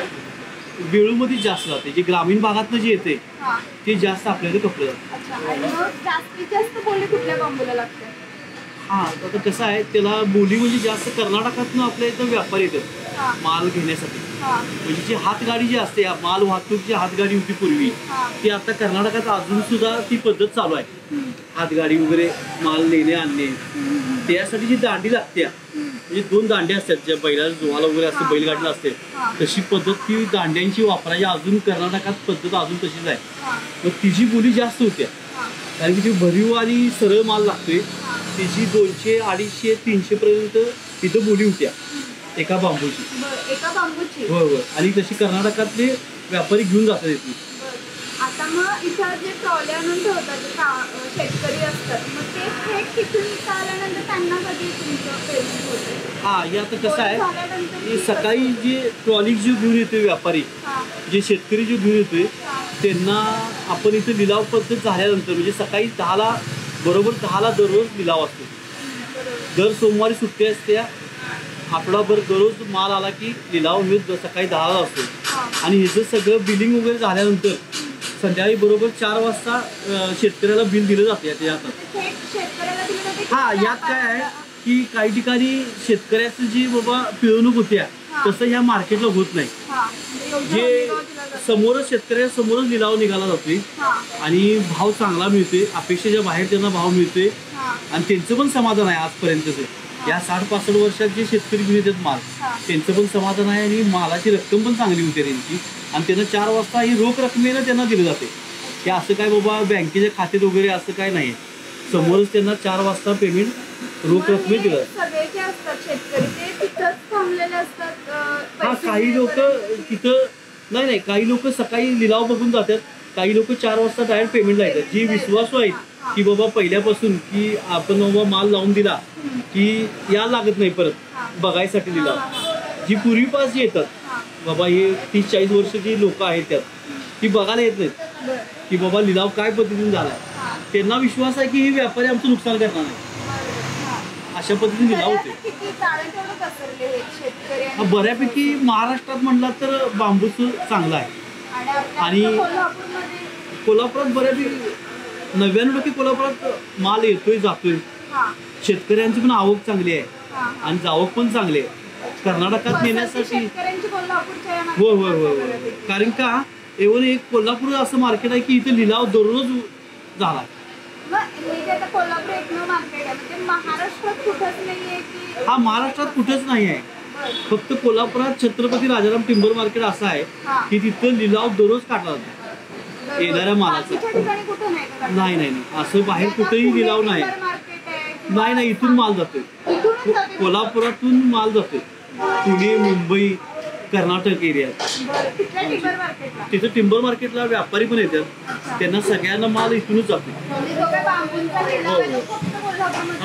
वेळूमध्ये जास्त जाते. जे ग्रामीण भागातनं जे येते ते जास्त आपल्याला कपडे जाते. जास्तीत जास्त बोली कुठल्या बांबूला लागते? आता कसं आहे त्याला बोली म्हणजे जास्त कर्नाटकातनं आपल्या इथं व्यापारी येतात माल घेण्यासाठी. म्हणजे जी हातगाडी जी असते, माल वाहतूक जी हातगाडी होती पूर्वी, ती आता कर्नाटकात अजून सुद्धा ती पद्धत चालू आहे. हातगाडी वगैरे माल नेणे आणणे, त्यासाठी जी दांडी लागते, म्हणजे 2 दांड्या असतात ज्या बैलाला जोवाला वगैरे असते, बैलगाडीला असते, तशी पद्धत ती दांड्यांची वापरायची अजून कर्नाटकात पद्धत अजून तशीच आहे. मग तिची बोली जास्त होत्या, कारण की जी भरीव आणि सरळ माल लागतोय तिची 200, 250, 300 पर्यंत तिथं बोली होत्या एका बांबूची. होय. आणि तशी कर्नाटकातले व्यापारी घेऊन जातात इथून. आता मग इथं जे ट्रॉली आणून ठेवतात शेतकरी असतात, मग ते थेट तिथून आल्यानंतर त्यांना कधी तुमचं पेमेंट होतं? हे आता कसं आहे, सकाळी जे ट्रॉली जो घेऊन येतोय व्यापारी, जे शेतकरी जो घेऊन येतोय त्यांना आपण इथं लिलाव पद्धत झाल्यानंतर, म्हणजे सकाळी 10ला बरोबर 10ला दररोज लिलाव असतो. दर सोमवारी सुट्टी असते, आठवडाभर दररोज माल आला की लिलाव हे सकाळी 10ला असतो. आणि ह्याचं सगळं बिलिंग वगैरे झाल्यानंतर संध्याकाळी बरोबर 4 वाजता शेतकऱ्याला बिल दिलं जाते याच्या हातात. यात काय आहे की काही ठिकाणी शेतकऱ्याचं जी बाबा पिळवणूक होत्या तसं ह्या मार्केटला होत नाही. जे समोरच शेतकऱ्यासमोरच लिलाव निघाला जातोय आणि भाव चांगला मिळतोय, अपेक्षेच्या बाहेर त्यांना भाव मिळतोय आणि त्यांचं पण समाधान आहे. आजपर्यंतचे या 60-65 वर्षात जे शेतकरी घेऊन येतात माल, त्यांचं पण समाधान आहे आणि मालाची रक्कम पण चांगली होते त्यांची. आणि त्यांना 4 वाजता ही रोख रकमेनं त्यांना दिलं जाते, की असं काय बाबा बँकेच्या खात्यात वगैरे असं काय नाही. समोरच त्यांना 4 वाजता पेमेंट रोख रकमे दिलं. काही लोक तिथं नाही, काही लोक सकाळी लिलाव बघून जातात, काही लोक 4 वाजता डायरेक्ट पेमेंटला येतात. जी विश्वासू आहेत की बाबा पहिल्यापासून की आपण बाबा माल लावून दिला की या लागत नाही परत बघायसाठी लिलाव. जी पूर्वीपास येतात बाबा, हे 30-40 वर्षाची लोक आहेत त्यात, ती बघायला येत नाहीत की बाबा लिलाव काय पद्धतीने झाला. त्यांना विश्वास आहे की हे व्यापारी आमचं नुकसान करणार नाही, अशा पद्धतीने लिलाव होते. बऱ्यापैकी महाराष्ट्रात म्हणला तर बांबूचं चांगलं आहे. आणि कोल्हापुरात बऱ्यापैकी 99% कोल्हापुरात माल येतोय जातोय. शेतकऱ्यांची पण आवक चांगली आहे आणि जावक पण चांगली आहे. कर्नाटकात नेण्यासाठी होय. कारण का एवढं एक कोल्हापूर असं मार्केट आहे की इथे लिलाव दररोज झाला. महाराष्ट्रात कुठंच नाही आहे, फक्त कोल्हापुरात छत्रपती राजाराम टिंबर मार्केट असं आहे की तिथं लिलाव दररोज काढला जातो येणाऱ्या मालाचा. नाही, असं बाहेर कुठेही लिलाव नाही. इथून माल जातोय, कोल्हापुरातून माल जातोय पुणे, मुंबई, कर्नाटक एरियात. तिथं टिंबर मार्केटला व्यापारी पण येतात, त्यांना सगळ्यांना माल इथूनच जातो.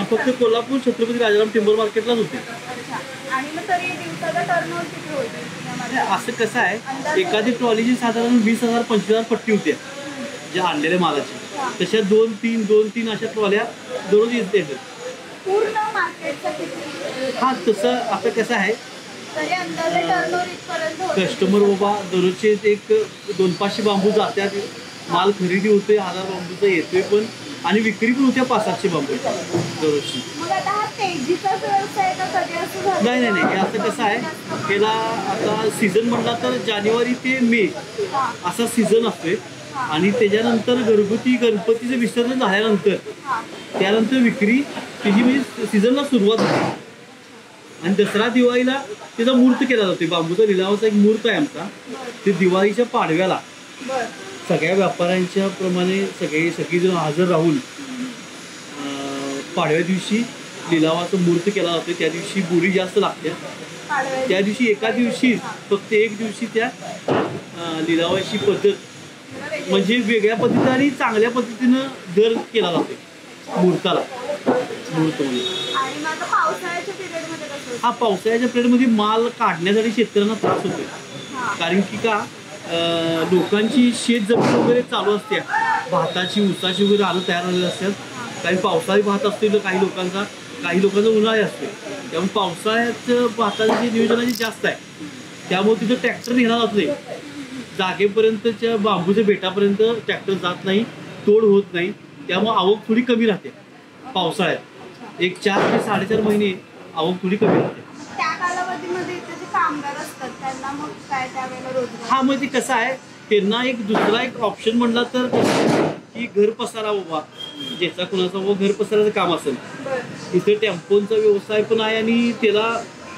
फक्त कोल्हापूर छत्रपती राजाराम टिंबर मार्केटलाच होते. असं कसं आहे, एखादी ट्रॉलीची साधारण 20,000-25,000 पट्टी होत्या ज्या आणलेल्या मालाची, तशा 2-3 अशा ट्रॉल्या दररोज येतात. तसं आता कसं आहे, कस्टमर बाबा दररोजचे एक 200-500 बांबू जातात, माल खरेदी होतोय, 1000 बांबूचा येतोय पण, आणि विक्री पण होत्या 500-700 बांबू दररोजची. नाही, असं कसं आहे, त्याला आता सीझन म्हणला तर जानेवारी ते मे असा सीझन असतोय. आणि त्याच्यानंतर गणपतीचं विसर्जन झाल्यानंतर त्यानंतर विक्री त्याची म्हणजे सीझनला सुरुवात होते. आणि दसरा दिवाळीला त्याचा मूर्त केला जातो. बांबूचा लिलावाचा एक मूर्त आहे आमचा, ते दिवाळीच्या पाडव्याला सगळ्या व्यापाऱ्यांच्या प्रमाणे सगळीजण हजर राहून पाडव्या दिवशी लिलावाचा मूर्त केला जातो. त्या दिवशी बोली जास्त लागते. त्या दिवशी एका दिवशी फक्त एक दिवशी त्या लिलावाची पद्धत म्हणजे वेगळ्या पद्धतीने आणि चांगल्या पद्धतीनं दर केला जातो मूर्ताला. मूर्त म्हणजे पावसाळ्याच्या पिरियडमध्ये माल काढण्यासाठी शेतकऱ्यांना त्रास होतोय. कारण की का लोकांची शेत जमीन वगैरे चालू असते, भाताची ऊसाची वगैरे रानं तयार झालेली असतात. काही पावसाळी भात असते तर काही लोकांचा उन्हाळी असते. त्यामुळे पावसाळ्याचं भाताची नियोजनाची जास्त आहे. त्यामुळे तिथं ट्रॅक्टर नेला जात नाही, जागेपर्यंतच्या बांबूच्या बेटापर्यंत ट्रॅक्टर जात नाही, तोड होत नाही. त्यामुळे आवक थोडी कमी राहते पावसाळ्यात. एक 4 ते 4.5 महिने आवक थोडी कमी राहते. कामगार असतात त्यांना मग काय त्यावेळेला रोजगार? हा मग ते कसं आहे, त्यांना एक दुसरा एक ऑप्शन म्हणला तर की घर पसारा बाबा, ज्याचा कुणाचा बाबा घर पसाराचं काम असेल, तिथे टेम्पोचा व्यवसाय पण आहे आणि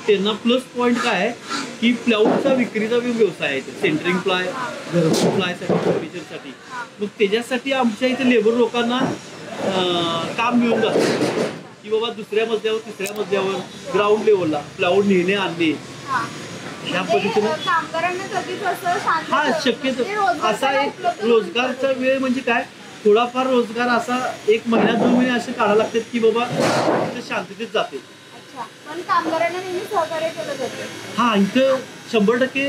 त्यांना प्लस पॉईंट काय आहे की प्लाऊडचा विक्रीचा व्यवसाय आहे, सेंटरिंग प्लाय, घरगुती प्लायसाठी, फर्निचरसाठी. मग त्याच्यासाठी आमच्या इथे लेबर लोकांना काम मिळून जातं की बाबा दुसऱ्या मजल्यावर, तिसऱ्या मजल्यावर, ग्राउंड लेवलला प्लाऊड नेणे आणणे, ह्या पद्धतीनं. हा शक्यतो असा एक रोजगारचा वेळ म्हणजे काय, थोडाफार रोजगार असा 1 महिना 2 महिने असे काढावं लागतात की बाबा तिथे शांततेत जाते. पण कामगारांना नेहमी सहकार्य केलं जातं. हा इथं 100%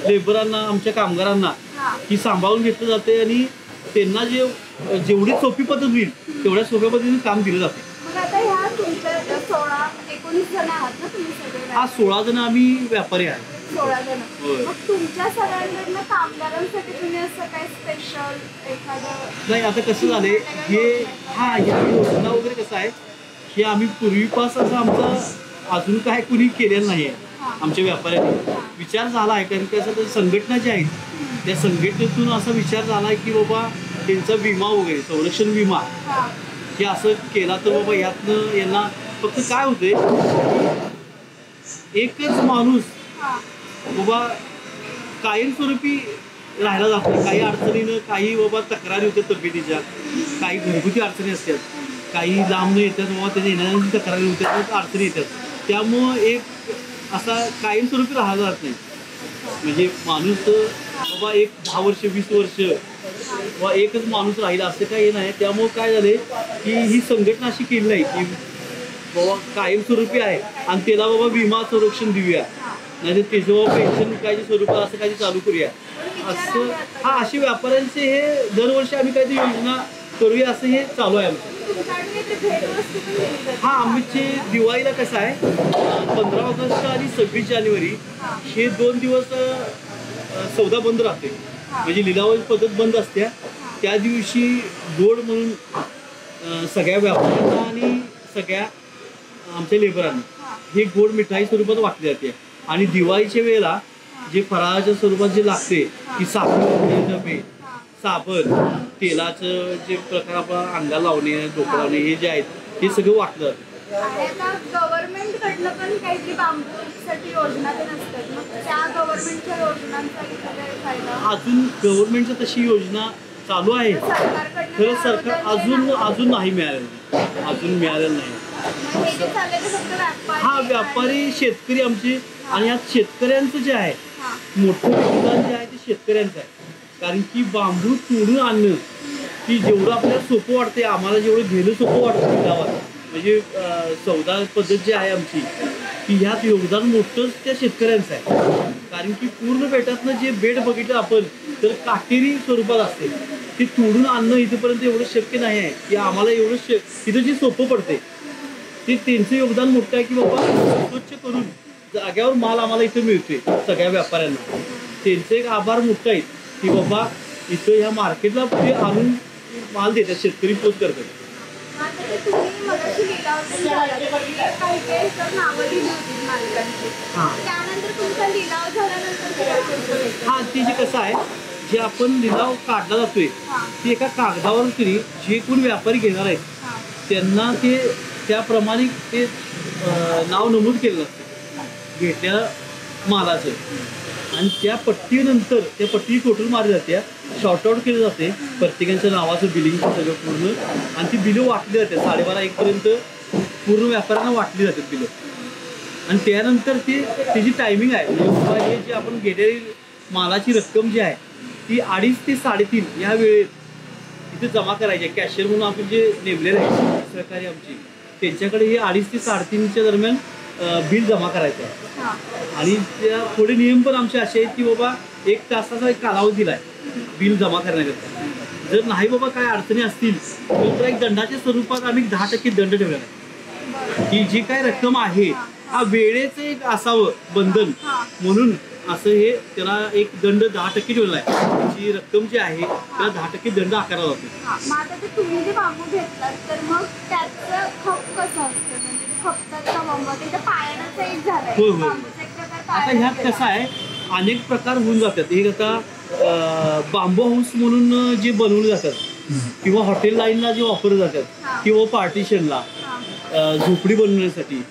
लेबरांना, आमच्या कामगारांना ही सांभाळून घेतलं जाते आणि त्यांना जेवढी सोपी पद्धत होईल तेवढ्या सोप्या पद्धतीने काम दिलं जाते. मग आता ह्या तुमच्या 16-19 जण आहात ना तुम्ही सगळे? हा 16 जण आम्ही व्यापारी आहे. 16 जण. मग तुमच्या सगळ्यांकडनं कामगारांसाठी तुम्ही असं काय स्पेशल एखादं? नाही, आता कसं झालंय ह्या योजना वगैरे कसं आहे हे आम्ही पूर्वीपासून असं आमचा अजून काय कुणी केलेलं नाही आहे. आमच्या व्यापाऱ्यांनी विचार झाला आहे, कारण की असं संघटना ज्या आहेत त्या संघटनेतून असा विचार झाला आहे की बाबा त्यांचा विमा वगैरे, संरक्षण विमा हे असं केला तर बाबा यातनं यांना फक्त काय होते, एकच माणूस बाबा कायमस्वरूपी राहायला जातो. काही अडचणीनं, काही बाबा तक्रारी होत्या तब्येतीच्या, काही घरगुती अडचणी असतात, काही लांब येतात बाबा त्याच्या येण्याची तक्रारी होत्यात, अडचणी येतात. त्यामुळं एक असा कायमस्वरूपी राहायला जात नाही. म्हणजे माणूस बाबा 10 वर्ष 20 वर्ष बाबा एकच माणूस राहिला असं काही नाही. त्यामुळं काय झालंय की ही संघटना अशी केली नाही की बाबा कायमस्वरूपी आहे आणि त्याला बाबा विमा संरक्षण देऊया, नाही तर त्याचं बाबा पेन्शन विकायच्या स्वरूपात असं काही चालू करूया असं. हा असे व्यापाऱ्यांचे हे दरवर्षी आम्ही काहीतरी योजना करूया असं हे चालू आहे आमचं. हा आमचे दिवाळीला कसं आहे 15 ऑगस्ट आणि 26 जानेवारी हे 2 दिवस सौदा बंद राहते, म्हणजे लिलावाची पद्धत बंद असते. त्या दिवशी गोड म्हणून सगळ्या व्यापाऱ्यांना आणि सगळ्या आमच्या लेबरांना हे गोड मिठाई स्वरूपात वाटली जाते. आणि दिवाळीच्या वेळेला जे फराळाच्या स्वरूपात जे लागते की साखर, डबे, साबण, तेलाचं जे प्रकार आपला अंगाला लावणे, डोकं लावणे हे जे आहेत हे सगळं वाटलं. गव्हर्नमेंट कडनं पण काहीतरी बांबूसाठी योजना ते नसतात, मग त्या गव्हर्नमेंटच्या योजनांचा फायदा? अजून गव्हर्नमेंटची तशी योजना चालू आहे खरं, सरकार अजून नाही मिळालेलं, अजून मिळालेलं नाही. हा व्यापारी शेतकरी आमचे, आणि या शेतकऱ्यांचं जे आहे मोठं योगदान जे आहे ते शेतकऱ्यांचं आहे. कारण की बांबू तोडून आणणं की जेवढं आपल्याला सोपं वाटते, आम्हाला जेवढं घेणं सोपं वाटतं गावात, म्हणजे सौदा पद्धत जी आहे आमची की ह्यात योगदान मोठंच त्या शेतकऱ्यांचं आहे. कारण की पूर्ण बेटातनं जे बेड बघितलं आपण तर काटेरी स्वरूपात असते, ते तोडून आणणं इथेपर्यंत एवढं शक्य नाही आहे की आम्हाला एवढं इथं जे सोपं पडते ते त्यांचं योगदान मोठं आहे की बाबा स्वच्छ करून जाग्यावर माल आम्हाला इथं मिळतोय. सगळ्या व्यापाऱ्यांना त्यांचं एक आभार मोठं आहे की बाबा इथं ह्या मार्केटला ते आणून माल देतात, शेतकरी पोच करतात. हा ते जे कसं आहे, जे आपण लिलाव काढला जातोय ते एका कागदावर तरी जे कोण व्यापारी घेणार आहेत त्यांना ते त्याप्रमाणे ते नाव नमूद केलं असतं घेतल्या मालाचं, आणि त्या पट्टीनंतर त्या पट्टी टोटल मारली जाते, शॉर्ट आउट केलं जाते प्रत्येकाच्या नावाचं बिलिंग सगळं पूर्ण, आणि ती बिलं वाटली जाते 12:30-1 पर्यंत पूर्ण व्यापाऱ्यांना वाटली जातात बिलं. आणि त्यानंतर त्याची टायमिंग आहे, म्हणजे हे जे आपण घेतलेली मालाची रक्कम जी आहे ती 2:30 ते 3:30 या वेळेत तिथे जमा करायची आहे. कॅशियर म्हणून आपण जे नेमलेले आहे सहकारी आमची, त्यांच्याकडे हे 2:30 ते 3:30च्या दरम्यान बिल जमा करायचं आहे. आणि त्या थोडे नियम पण आमचे असे आहेत की बाबा 1 तासाचा एक कालावधी दिला आहे बिल जमा करण्याकरता. जर नाही बाबा काय अडचणी असतील तर एक दंडाच्या स्वरूपात आम्ही 10% दंड ठेवलेला आहे की जी काय रक्कम आहे हा वेळेचं एक असावं बंधन म्हणून असं हे त्याला एक दंड 10% ठेवलेला आहे. जी रक्कम जी आहे त्याला 10% दंड आकारला जातो. आता ते तुम्ही जे बांबू घेतलात तर मग त्याचं खप कसं असतं, म्हणजे खपतात का बांबू त्याच्या पायाचा एक झालाय बांबूचा एक प्रकार आता ह्यात कसं आहे, अनेक प्रकार होऊन जातात. एक आता बांबू हाऊस म्हणून जे बनवले जातात किंवा हॉटेल लाईनला जे वापरले जातात किंवा पार्टिशनला झोपडी बनवण्यासाठी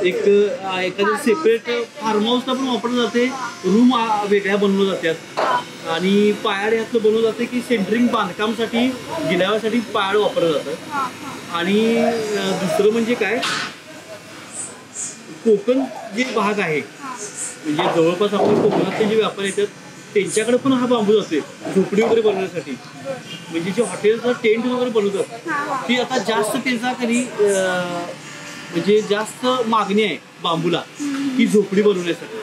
एक एखादं सेपरेट फार्म हाऊसला पण वापरलं जाते. रूम वेगळ्या बनवल्या जातात आणि पायाड यातलं बनवलं जाते की सेंटरिंग बांधकामसाठी गिलाव्यासाठी पायाड वापरलं जातं. आणि दुसरं म्हणजे काय, कोकण जे भाग आहे म्हणजे जवळपास आपल्या कोकणातले जे व्यापारी येतात त्यांच्याकडे पण हा बांबू जाते झोपडी वगैरे बनवण्यासाठी. म्हणजे जे हॉटेलचा टेंट वगैरे बनवतात ती आता जास्त त्यांचा कधी म्हणजे जास्त मागणी आहे बांबूला की झोपडी बनवण्यासाठी.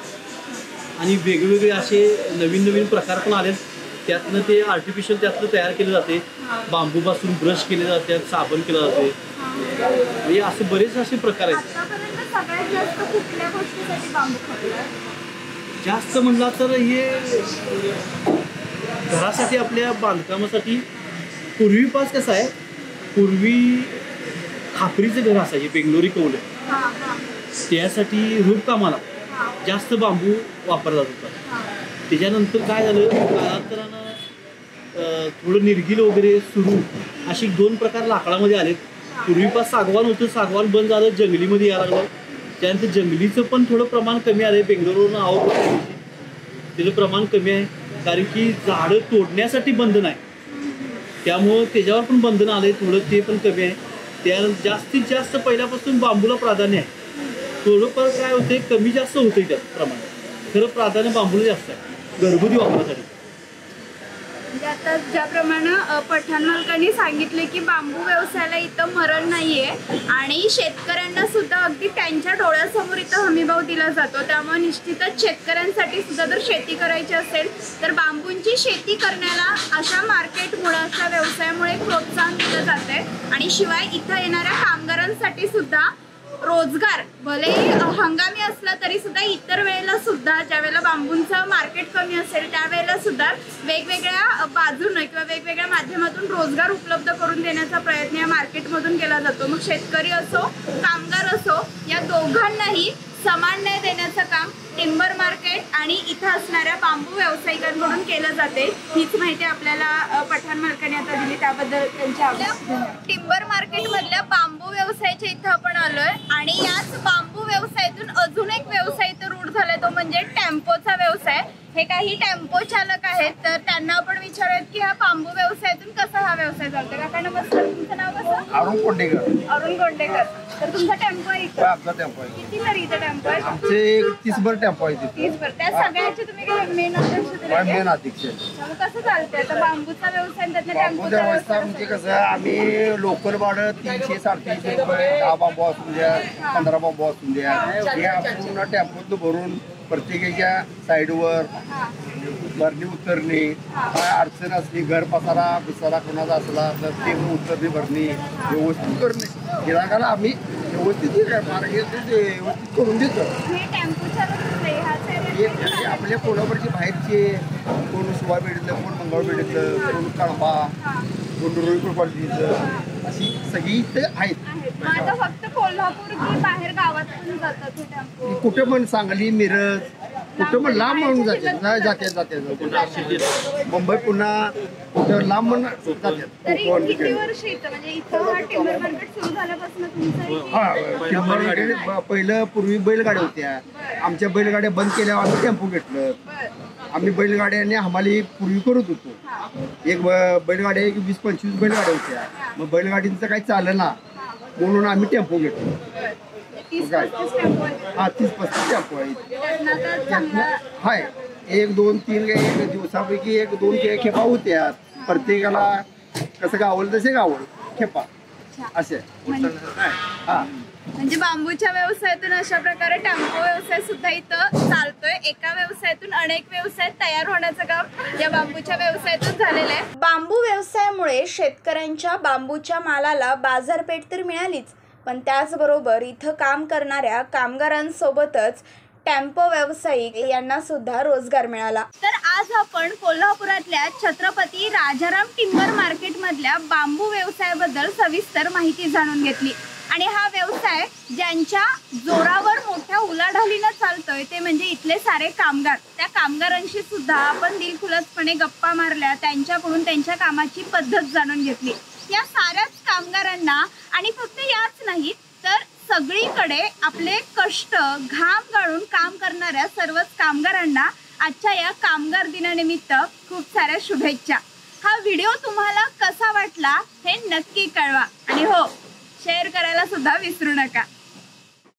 आणि वेगवेगळे असे नवीन नवीन प्रकार पण आले, त्यातनं ते आर्टिफिशियल त्यातनं तयार केलं जाते. बांबूपासून ब्रश केले जातात, साबण केलं जाते. म्हणजे असे बरेच असे प्रकार आहेत. जास्त म्हणला तर हे घरासाठी आपल्या बांधकामासाठी पूर्वीपास कसं आहे, पूर्वी खापरीचं घर असायचे बेंगलोरी कौल, त्यासाठी रूपकामाला जास्त बांबू वापरला जात होता. त्याच्यानंतर काय झालं, कालांतरानं थोडं निर्गिल वगैरे सुरू अशी 2 प्रकार लाकडामध्ये आलेत. पूर्वीपास सागवान होतं, सागवान बंद झालं, जंगलीमध्ये यायला लागलं. त्यानंतर जंगलीचं पण थोडं प्रमाण कमी आलं. बेंगलोरवरून आवक त्याचं प्रमाण कमी आहे कारण की झाडं तोडण्यासाठी बंधन आहे, त्यामुळं त्याच्यावर पण बंधन आलं थोडं, ते पण कमी आहे. त्यानंतर जास्तीत जास्त पहिल्यापासून बांबूला प्राधान्य आहे. थोडंफार काय होते, कमी जास्त होतं त्यात प्रमाण, खरं प्राधान्य बांबूला जास्त आहे घरगुती वापरासाठी. म्हणजे आता ज्याप्रमाणे पठाण मालकांनी सांगितले की बांबू व्यवसायाला इथं मरण नाहीये आणि शेतकऱ्यांना सुद्धा अगदी त्यांच्या डोळ्यासमोर इथं हमीभाव दिला जातो. त्यामुळे निश्चितच शेतकऱ्यांसाठी सुद्धा जर शेती करायची असेल तर बांबूंची शेती करण्याला अशा मार्केटमुळे, अशा व्यवसायामुळे प्रोत्साहन दिलं जाते. आणि शिवाय इथं येणाऱ्या कामगारांसाठी सुद्धा रोजगार, भले हंगामी असला तरी सुद्धा इतर वेळेला सुद्धा, ज्या वेळेला बांबूंचं मार्केट कमी असेल त्यावेळेला सुद्धा वेगवेगळ्या बाजूने किंवा वेगवेगळ्या माध्यमातून रोजगार उपलब्ध करून देण्याचा प्रयत्न या मार्केटमधून केला जातो. मग शेतकरी असो, कामगार असो, या दोघांनाही समान न्याय देण्याचं काम टिंबर मार्केट आणि इथं असणाऱ्या बांबू व्यावसायिकांकडून केलं जाते. हीच माहिती आपल्याला पठाण मालकांनी आता दिली, त्याबद्दल त्यांच्या आभार. टिंबर मार्केटमधल्या बांबू व्यवसायाच्या इथं आपण आलोय आणि याच बांबू व्यवसायातून अजून एक व्यवसाय इथं रूढ झालाय, तो म्हणजे टेम्पोचा व्यवसाय. हे काही टेम्पो चालक आहेत, तर त्यांना आपण विचारूयात की हा बांबू व्यवसायातून कसा हा व्यवसाय चालतो. काका नमस्कार, तुमचं नाव कसं? अरुण कोंडेकर. अरुण कोंडेकर. तर तुमचा टेम्पो आहे इथं? आमचा टेम्पो आहे. किती तरी इथं टेम्पो आहे? आमचे 30 टेम्पो आहे तिथे. 30 त्या सगळ्याचे तुम्ही काही मेन अध्यक्ष? मेन अध्यक्ष. मग कसं चालतंय आता बांबूचा व्यवसाय? बांबूचा व्यवसाय म्हणजे कसं, आम्ही लोकल भाडं 300-350 रुपये, 10 बांबू असून द्या, 15 बांबू असून द्या, हे आपण टेम्पोत भरून प्रत्येकाच्या साईडवर भरणी उतरणे, काय अडचण असली, घर पसारा बिसारा कोणाचा असला तर ते उतरणे भरणे व्यवस्थित करणे. गिराकाला आम्ही व्यवस्थित व्यवस्थित करून देतो. आपल्या कोणावरचे बाहेरचे, कोण सुवा भेटलं, कोण मंगळ भेटलं, कोण कळंबा, कोण रुईकृपालीचं, अशी सगळी इथे आहेत. फक्त कोल्हापूर की बाहेर गावातून जातात कुठे पण, सांगली, मिरज, कुठं पण लांब म्हणून जाते मुंबई, पुन्हा कुठं लांब म्हणून जातात. हा, पहिलं पूर्वी बैलगाड्या होत्या, आमच्या बैलगाड्या बंद केल्या, आम्ही टेम्पो घेतलं. आम्ही बैलगाड्याने आम्हाला पूर्वी करत होतो. एक बैलगाड्या 20-25 बैलगाड्या होत्या, मग बैलगाडींचं काही चाललं ना म्हणून आम्ही टेम्पो घेतलो. काय हा 30-35 टेम्पो आहेत. हाय 1, 2, 3 दिवसापैकी 1-2 खेपा होत्या. प्रत्येकाला कसं गावलं तसे गावल खेपा असे. हा, म्हणजे बांबूच्या व्यवसायातून अशा प्रकारे टेम्पो व्यवसाय सुद्धा इथं चालतोय. एका व्यवसायातून अनेक व्यवसाय तयार होण्याचं काम या बांबूच्या व्यवसायातून झालेलं आहे. बांबू व्यवसायामुळे शेतकऱ्यांच्या बांबूच्या मालाला बाजारपेठ तर मिळालीच, पण त्याचबरोबर इथं काम करणाऱ्या कामगारांसोबतच टेम्पो व्यावसायिक यांना सुद्धा रोजगार मिळाला. तर आज आपण कोल्हापुरातल्या छत्रपती राजाराम टिंबर मार्केटमधल्या बांबू व्यवसायाबद्दल सविस्तर माहिती जाणून घेतली. आणि हा व्यवसाय ज्यांच्या जोरावर मोठ्या उलाढालीनं चालतोय ते म्हणजे इथले सारे कामगार. त्या कामगारांशी सुद्धा आपण दिलखुलासपणे गप्पा मारल्या, त्यांच्याकडून त्यांच्या कामाची पद्धत जाणून घेतली. या साऱ्याच कामगारांना आणि फक्त याच नाही तर सगळीकडे आपले कष्ट घाम गाळून काम करणाऱ्या सर्वच कामगारांना आजच्या या कामगार दिनानिमित्त खूप साऱ्या शुभेच्छा. हा व्हिडिओ तुम्हाला कसा वाटला हे नक्की कळवा आणि हो शेअर करायला सुद्धा विसरू नका.